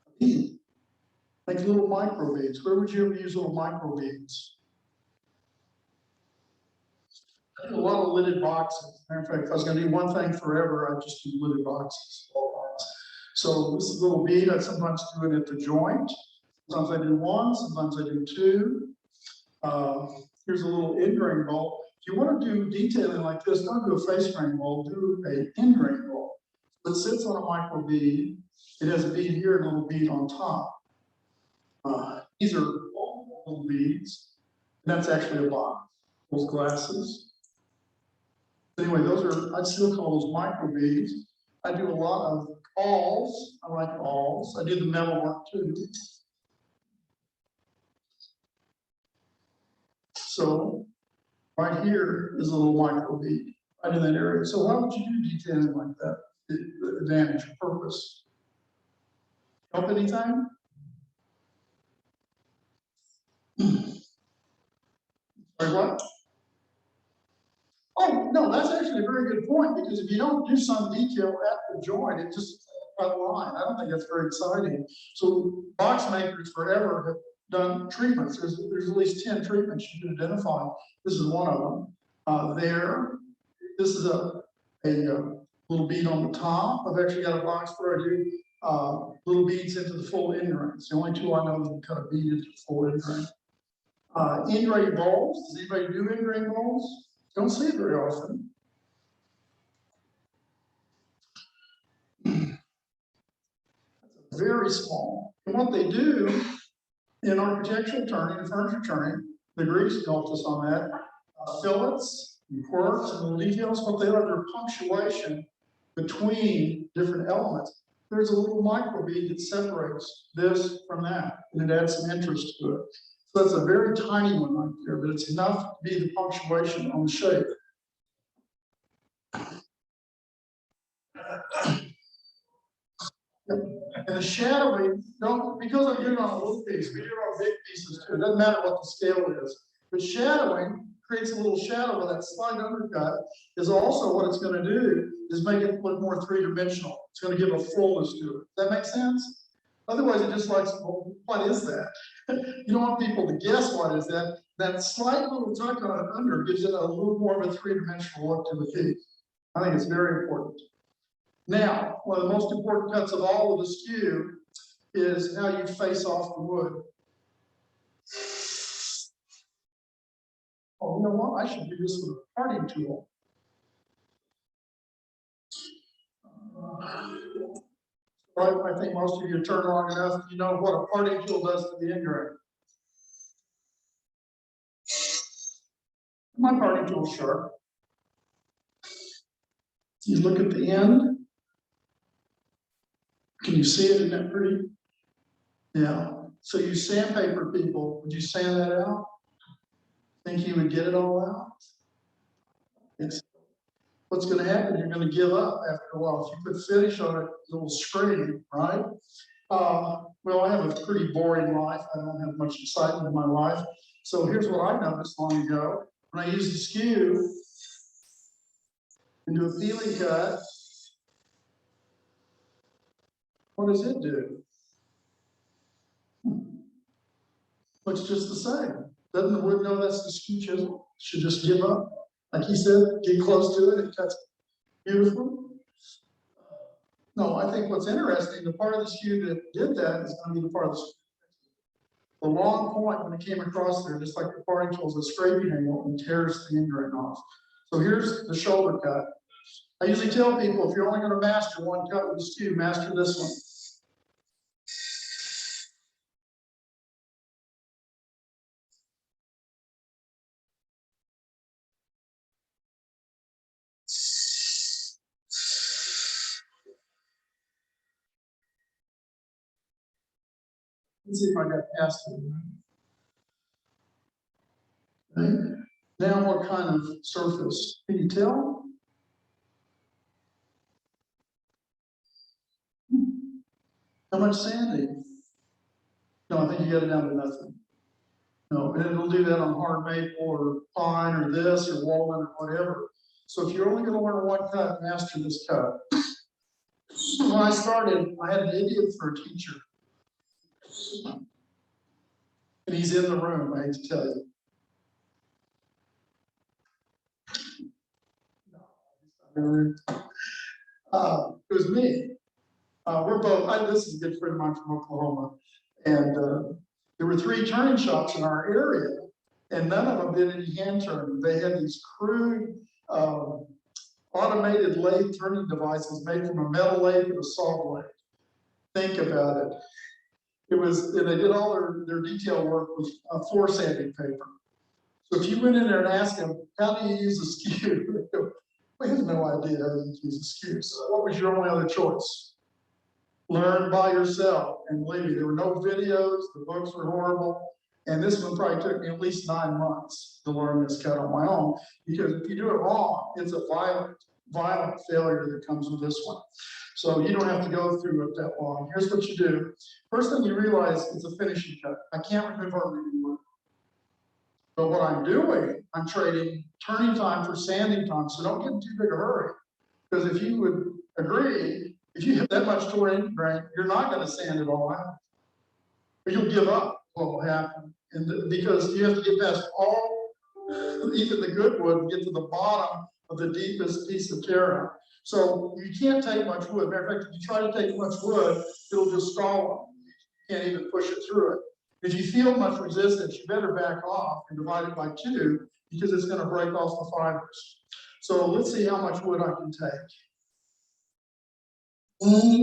A bead. Like little micro beads. Where would you ever use little micro beads? I do a lot of lidded boxes. Matter of fact, if I was going to do one thing forever, I'd just do lidded boxes. So this is a little bead. I sometimes do it at the joint. Sometimes I do one, sometimes I do two. Here's a little end grain bowl. If you want to do detailing like this, don't do a face grain bowl, do an end grain bowl. It sits on a micro bead. It has a bead here and a little bead on top. These are all little beads. And that's actually a box. Those glasses. Anyway, those are, I'd still call those micro beads. I do a lot of awls. I like awls. I do the metal work too. So right here is a little micro bead right in that area. So why would you do detailing like that? The advantage, purpose. Help anytime? Sorry, what? Oh, no, that's actually a very good point, because if you don't do some detail at the joint, it just a line. I don't think that's very exciting. So box makers forever have done treatments. There's at least 10 treatments you can identify. This is one of them. This is a little bead on the top. I've actually got a box where I do little beads into the full end grain. It's the only two I know that can cut a bead into the full end grain. End grain bowls. Does anybody do end grain bowls? Don't see it very often. Very small. And what they do in architectural turning and furniture turning, the Greeks helped us on that. Fillets and quirks and little details, what they are, their punctuation between different elements. There's a little micro bead that separates this from that, and it adds some interest to it. So that's a very tiny one right there, but it's enough to be the punctuation on the shape. And the shadowing, because I'm doing it on a little piece, we do it on big pieces too. It doesn't matter what the scale is. But shadowing creates a little shadow with that slight undercut is also what it's going to do is make it look more three-dimensional. It's going to give a fullness to it. Does that make sense? Otherwise, it just likes, well, what is that? You don't want people to guess what is that. That slight little tuck on it under gives it a little more of a three-dimensional look to the piece. I think it's very important. Now, one of the most important cuts of all of the skew is how you face off the wood. oh, you know what, I should do this with a parting tool. Right, I think most of you turn long enough, you know what a parting tool does to the end grain. My parting tool is sharp. You look at the end. Can you see it? Isn't that pretty? Yeah. So you sandpaper people, would you sand that out? Think you would get it all out? It's, what's going to happen? You're going to give up after a while. If you put finish on it, it'll scream, right? Well, I have a pretty boring life. I don't have much excitement in my life. So here's what I noticed long ago. When I use the skew and do a feeling cut, what does it do? Looks just the same. Doesn't the wood know that's the skew chisel? Should just give up. Like he said, get close to it, it cuts beautifully. No, I think what's interesting, the part of the skew that did that is going to be the part of the skew. The long point when it came across there, just like the parting tool, is a scraping angle and tears the end grain off. So here's the shoulder cut. I usually tell people if you're only going to master one cut with the skew, master this one. Let's see if I got past it. Okay. Now what kind of surface? Can you tell? How much sanding? No, I think you got it down to nothing. No, and it'll do that on hard maple or pine or this or walnut or whatever. So if you're only going to learn one cut, master this cut. When I started, I had an idiot for a teacher. And he's in the room, I hate to tell you. It was me. We're both, this is a good friend of mine from Oklahoma. And there were 3 turning shops in our area, and none of them did any hand turning. They had these crude automated lathe turning devices made from a metal lathe and a saw blade. Think about it. It was, and they did all their detail work with floor sanding paper. So if you went in there and asked them, how do you use a skew? We have no idea how to use a skew. So what was your only other choice? Learn by yourself and leave. There were no videos, the books were horrible. And this one probably took me at least 9 months to learn this cut on my own, because if you do it wrong, it's a violent failure that comes with this one. So you don't have to go through it that long. Here's what you do. First thing you realize is a finishing cut. I can't remove our leading work. But what I'm doing, I'm trading turning time for sanding time. So don't get in too big a hurry. Because if you would agree, if you have that much torn end grain, you're not going to sand it all out. Or you'll give up what will happen. And because you have to get past all, even the good wood, and get to the bottom of the deepest piece of tear out. So you can't take much wood. Matter of fact, if you try to take much wood, it'll just stall. You can't even push it through it. If you feel much resistance, you better back off and divide it by 2, because it's going to break off the fibers. So let's see how much wood I can take.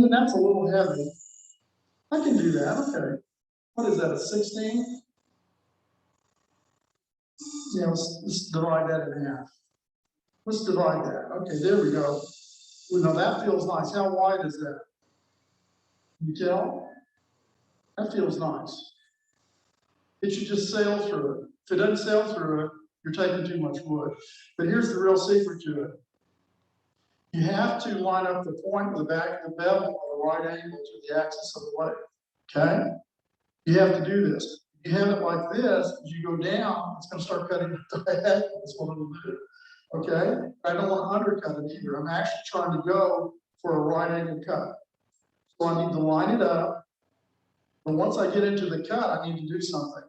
That's a little heavy. I can do that. Okay. What is that, a 16? Yeah, let's divide that in half. Let's divide that. Okay, there we go. Well, now that feels nice. How wide is that? Can you tell? That feels nice. It should just sail through it. If it doesn't sail through it, you're taking too much wood. But here's the real secret to it. You have to line up the point of the back of the bevel at a right angle to the axis of the blade. Okay? You have to do this. If you have it like this, as you go down, it's going to start cutting the diagonal. That's what it'll do. Okay? I don't want to undercut it either. I'm actually trying to go for a right angle cut. So I need to line it up. But once I get into the cut, I need to do something.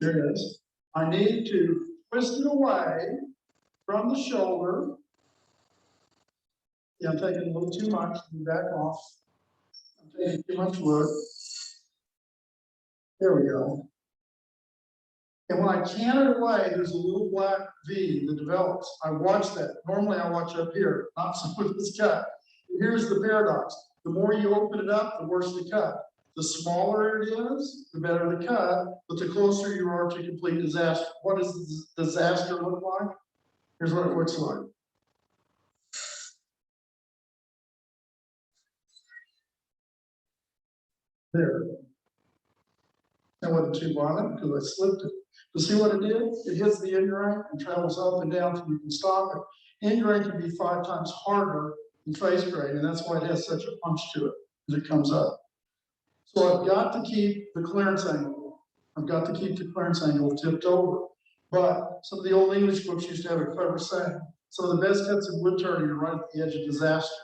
There it is. I need to twist it away from the shoulder. Yeah, I'm taking a little too much. Back off. I'm taking too much wood. There we go. And when I can it away, there's a little black V that develops. I watch that. Normally I watch up here, not so with this cut. Here's the paradox. The more you open it up, the worse the cut. The smaller it is, the better the cut, but the closer you are to complete disaster. What does disaster look like? Here's what it looks like. There. That wasn't too violent because I slipped it. But see what it did? It hits the end grain and travels up and down until you can stop it. End grain can be 5 times harder than face grain, and that's why it has such a punch to it as it comes up. So I've got to keep the clearance angle. I've got to keep the clearance angle tipped over. But some of the old English books used to have a clever saying, some of the best cuts in wood turning are right at the edge of disaster.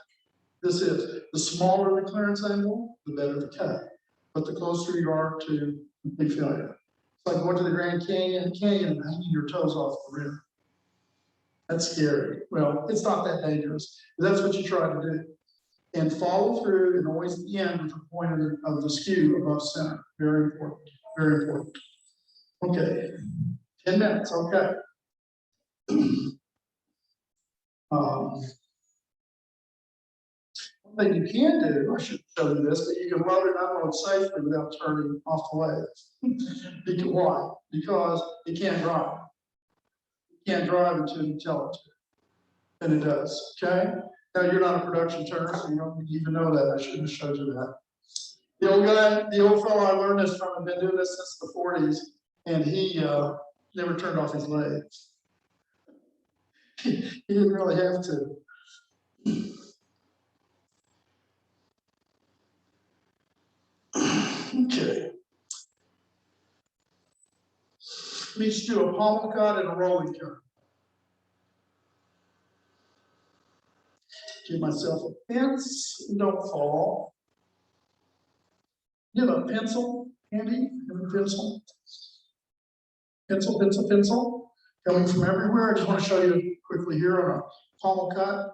This is, the smaller the clearance angle, the better the cut. But the closer you are to complete failure. It's like going to the Grand Canyon and hanging your toes off the rim. That's scary. Well, it's not that dangerous, but that's what you try to do. And follow through and always end with the point of the skew above center. Very important, very important. Okay, 10 minutes, okay. One thing you can do, I should show you this, but you can load and unload safely without turning off the legs. Why? Because it can't drive. It can't drive until you tell it to. And it does, okay? Now, you're not a production turner, so you don't even know that. I shouldn't have showed you that. The old guy, the old fellow I learned this from, I've been doing this since the 40s, and he never turned off his legs. He didn't really have to. Okay. Let's do a pommel cut and a rolling turn. Give myself a fence and don't fall. You have a pencil, Andy? You have a pencil? Pencil, pencil, pencil. Coming from everywhere. I just want to show you quickly here on a pommel cut.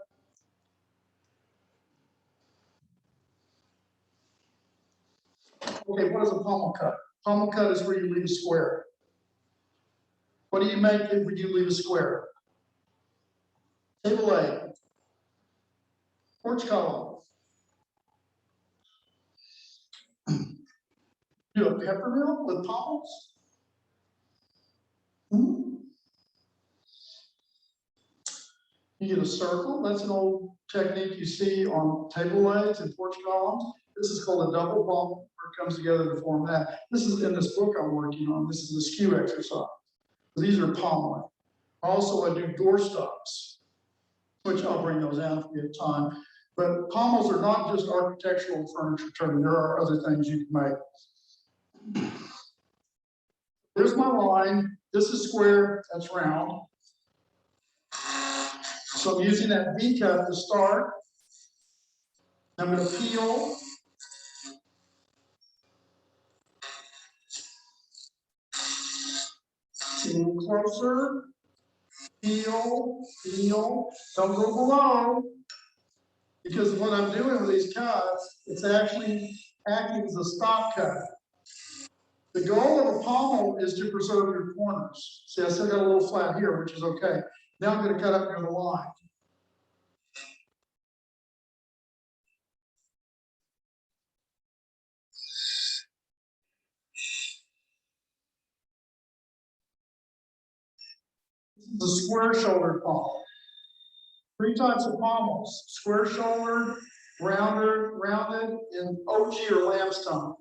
Okay, what is a pommel cut? Pommel cut is where you leave a square. What do you make when you leave a square? Table A. Porch column. Do a peppermill with pommels? You get a circle. That's an old technique you see on table legs and porch columns. This is called a double pommel, where it comes together to form that. This is in this book I'm working on. This is the skew exercise. These are pommeling. Also, I do door stops, which I'll bring those out if we have time. But pommels are not just architectural furniture turning. There are other things you can make. Here's my line. This is square, that's round. So I'm using that V cut to start. I'm going to peel. A little closer. Peel, peel. Don't go below. Because what I'm doing with these cuts, it's actually acting as a stop cut. The goal of a pommel is to preserve your corners. See, I still got a little flat here, which is okay. Now I'm going to cut up near the line. This is a square shouldered pommel. 3 types of pommels: square shouldered, rounded, and OG or lamb's tongue.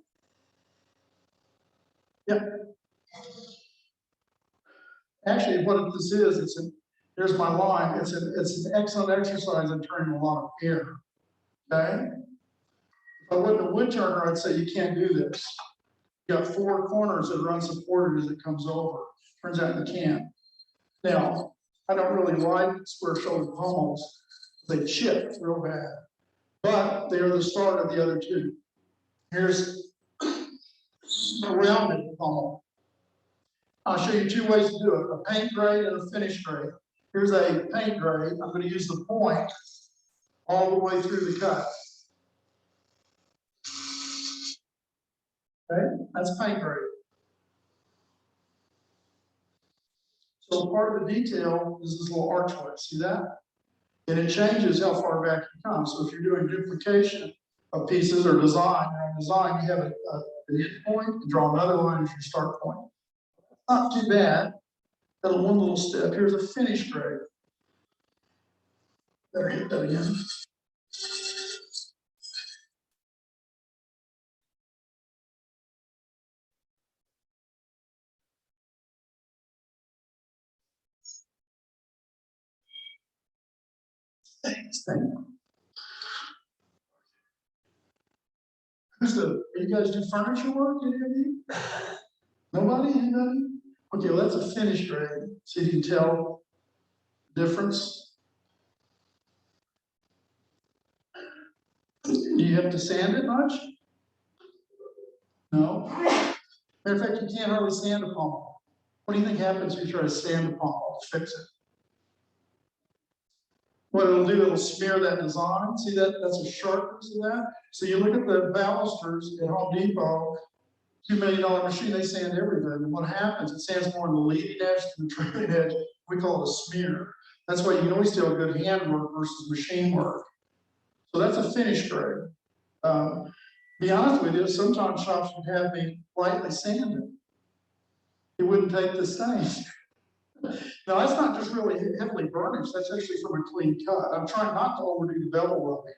Yep. Actually, what this is, here's my line. It's an excellent exercise in turning a lot of air. Okay. If I wasn't a wood turner, I'd say you can't do this. You got 4 corners that are unsupported as it comes over. Turns out you can. Now, I don't really like square shouldered pommels. They chip real bad, but they are the start of the other 2. Here's a rounded pommel. I'll show you 2 ways to do it: a paint grade and a finish grade. Here's a paint grade. I'm going to use the point all the way through the cut. Okay, that's paint grade. So part of the detail is this little archway, see that? And it changes how far back you come. So if you're doing duplication of pieces or design, you have an end point, you draw another line as your start point. Not too bad. That'll one little step. Here's a finish grade. Better hit that again. Thanks, thank you. Are you guys do furniture work, any of you? Nobody, anybody? Okay, well, that's a finish grade. So you can tell the difference. Do you have to sand it much? No. Matter of fact, you can't hardly sand a pommel. What do you think happens if you try to sand a pommel to fix it? What it'll do, it'll smear that design. See that? That's a sharpness of that. So you look at the balusters at Home Depot, $2 million machine, they sand everything. And what happens, it sands more on the leading edge than the trailing edge. We call it a smear. That's why you can always tell good handwork versus machine work. So that's a finish grade. Be honest with you, sometimes shops would have me lightly sanded. It wouldn't take the stain. Now, that's not just really heavily burnished, that's actually from a clean cut. I'm trying not to overdo the bevel rubbing,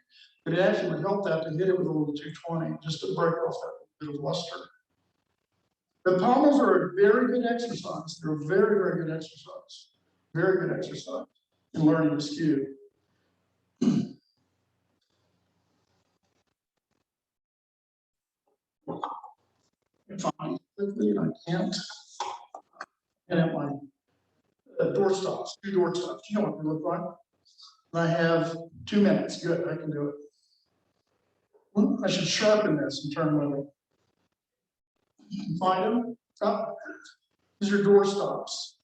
but it actually would help that to hit it with a little 220, just to break off that bit of luster. The pommels are a very good exercise. They're a very, very good exercise. Very good exercise in learning to skew. Fine, quickly, I can't. And at my door stops, 2 door stops. You know what they look like. And I have 2 minutes. Good, I can do it. I should sharpen this and turn with it. Find them. Oh, these are door stops.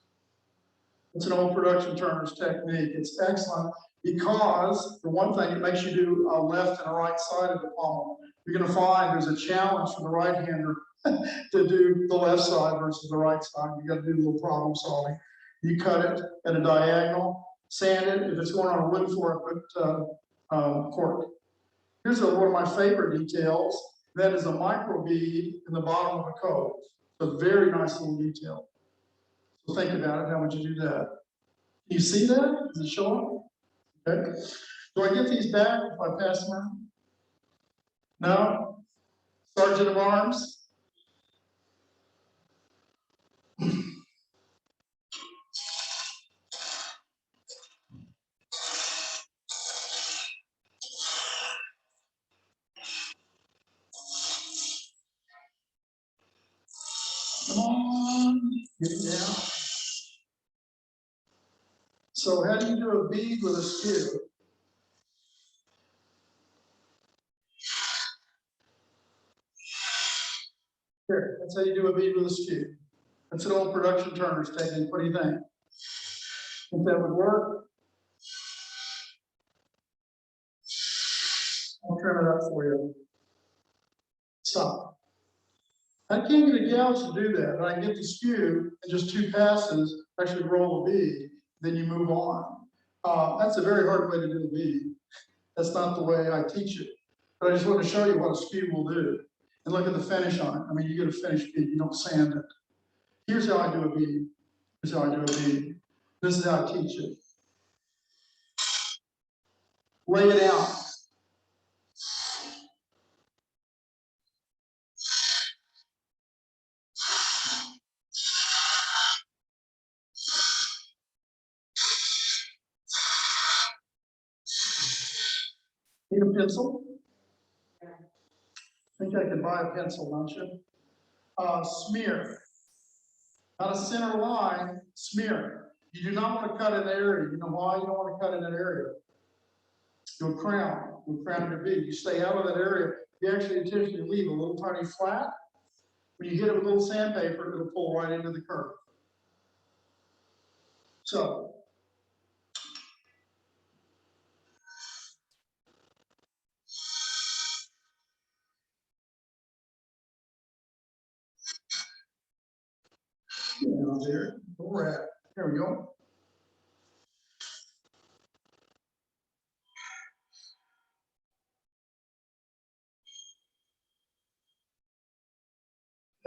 It's an old production turner's technique. It's excellent because, for one thing, it makes you do a left and a right side of the pommel. You're going to find there's a challenge for the right-hander to do the left side versus the right side. You got to do a little problem solving. You cut it at a diagonal, sand it. If it's going on a wood floor, put cork. Here's one of my favorite details. That is a micro bead in the bottom of a coat. It's a very nice little detail. So think about it. How would you do that? You see that? Does it show up? Okay. Do I get these back if I pass them around? No? Sergeant of Arms? Come on, get it down. So how do you do a bead with a skew? Here, that's how you do a bead with a skew. That's an old production turner's technique. What do you think? Think that would work? I'll trim it up for you. Stop. I can't get a gouge to do that, but I can get the skew in just 2 passes, actually roll a bead, then you move on. That's a very hard way to do a bead. That's not the way I teach it. But I just want to show you what a skew will do. And look at the finish on it. I mean, you get a finished bead, you don't sand it. Here's how I do a bead. Here's how I do a bead. This is how I teach it. Lay it out. Need a pencil? I think I could buy a pencil, don't you? Smear. Not a center line, smear. You do not want to cut in the area. You know why you don't want to cut in that area? You'll crown your bead. You stay out of that area. You actually intentionally leave a little tiny flat. When you hit it with a little sandpaper, it'll pull right into the curve. So, there we go.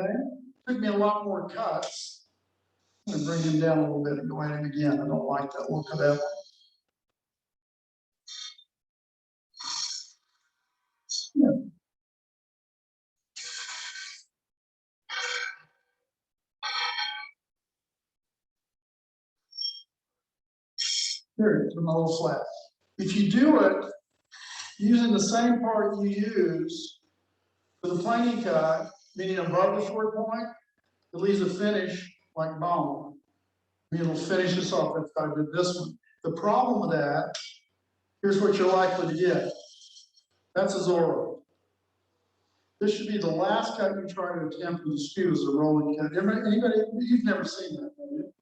Okay, took me a lot more cuts. I'm gonna bring him down a little bit and go at him again. I don't like that look of that. Yeah. Here, to my little flat. If you do it using the same part you use for the planing cut, meaning above the short point, it leaves a finish like bone. I mean, it'll finish this off if I did this one. The problem with that, here's what you're likely to get. That's a Zorro. This should be the last cut you try to attempt with the skew is a rolling cut. Anybody, you've never seen that, have you?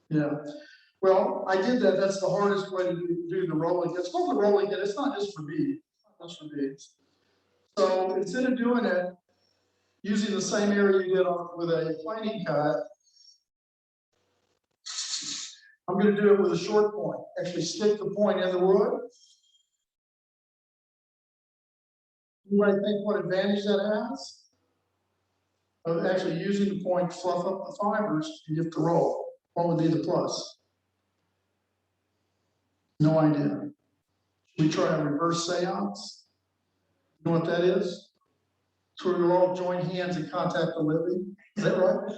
Yeah. Well, I did that. That's the hardest way to do the rolling. It's called the rolling cut. It's not just for beads. That's for beads. So instead of doing it using the same area you did with a planing cut, I'm going to do it with a short point. Actually stick the point in the wood. Anybody think what advantage that has? Of actually using the point to fluff up the fibers and get the roll. What would be the plus? No idea. Should we try a reverse seance? You know what that is? So we all join hands and contact the living. Is that right?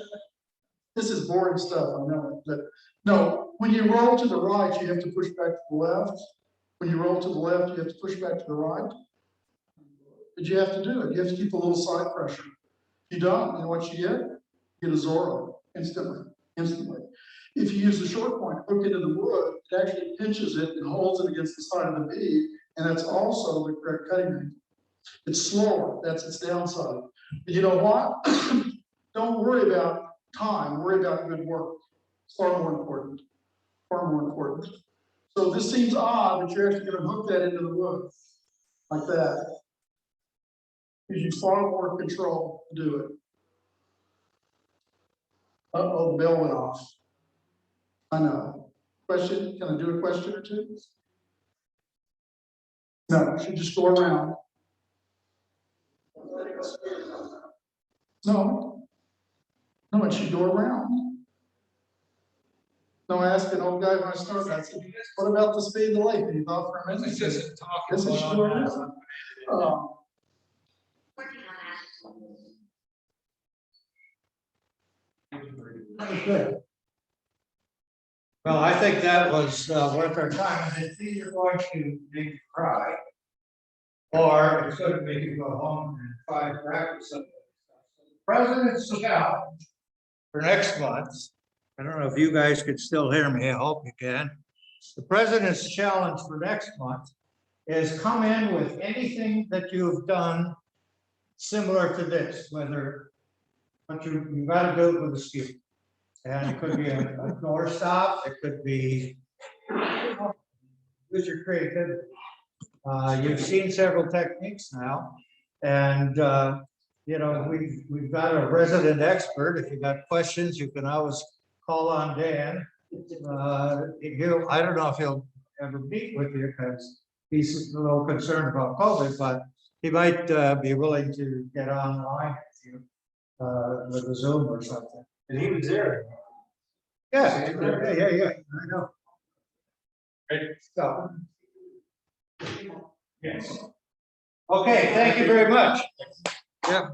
This is boring stuff, I know, but no, when you roll to the right, you have to push back to the left. When you roll to the left, you have to push back to the right. But you have to do it. You have to keep a little side pressure. If you don't, you know what you get? You get a Zorro instantly. If you use the short point, hook it into the wood, it actually pinches it and holds it against the side of the bead, and that's also the correct cutting angle. It's slower, that's its downside. But you know what? Don't worry about time, worry about good work. It's far more important, far more important. So this seems odd, but you're actually gonna hook that into the wood, like that. Gives you far more control to do it. Uh-oh, the bell went off. I know. Question, can I do a question or two? No, it should just go around. No, it should go around. No, I asked an old guy when I started, I said, what about the speed of the lake? And he thought for a minute. It's just a talk. This is short. Good. Well, I think that was worth our time, and it's either going to make you cry, or it's going to make you go home and try to practice something. The President's challenge for next month, I don't know if you guys could still hear me, I hope you can. The President's challenge for next month is come in with anything that you've done similar to this, whether, but you've got to do it with a skew. And it could be a door stop, it could be, use your creativity. You've seen several techniques now, and you know, we've got a resident expert. If you got questions, you can always call on Dan. I don't know if he'll ever meet with you because he's a little concerned about COVID, but he might be willing to get online with you with a Zoom or something. And he was there. Yeah, I know. So. Yes. Okay, thank you very much. Yeah.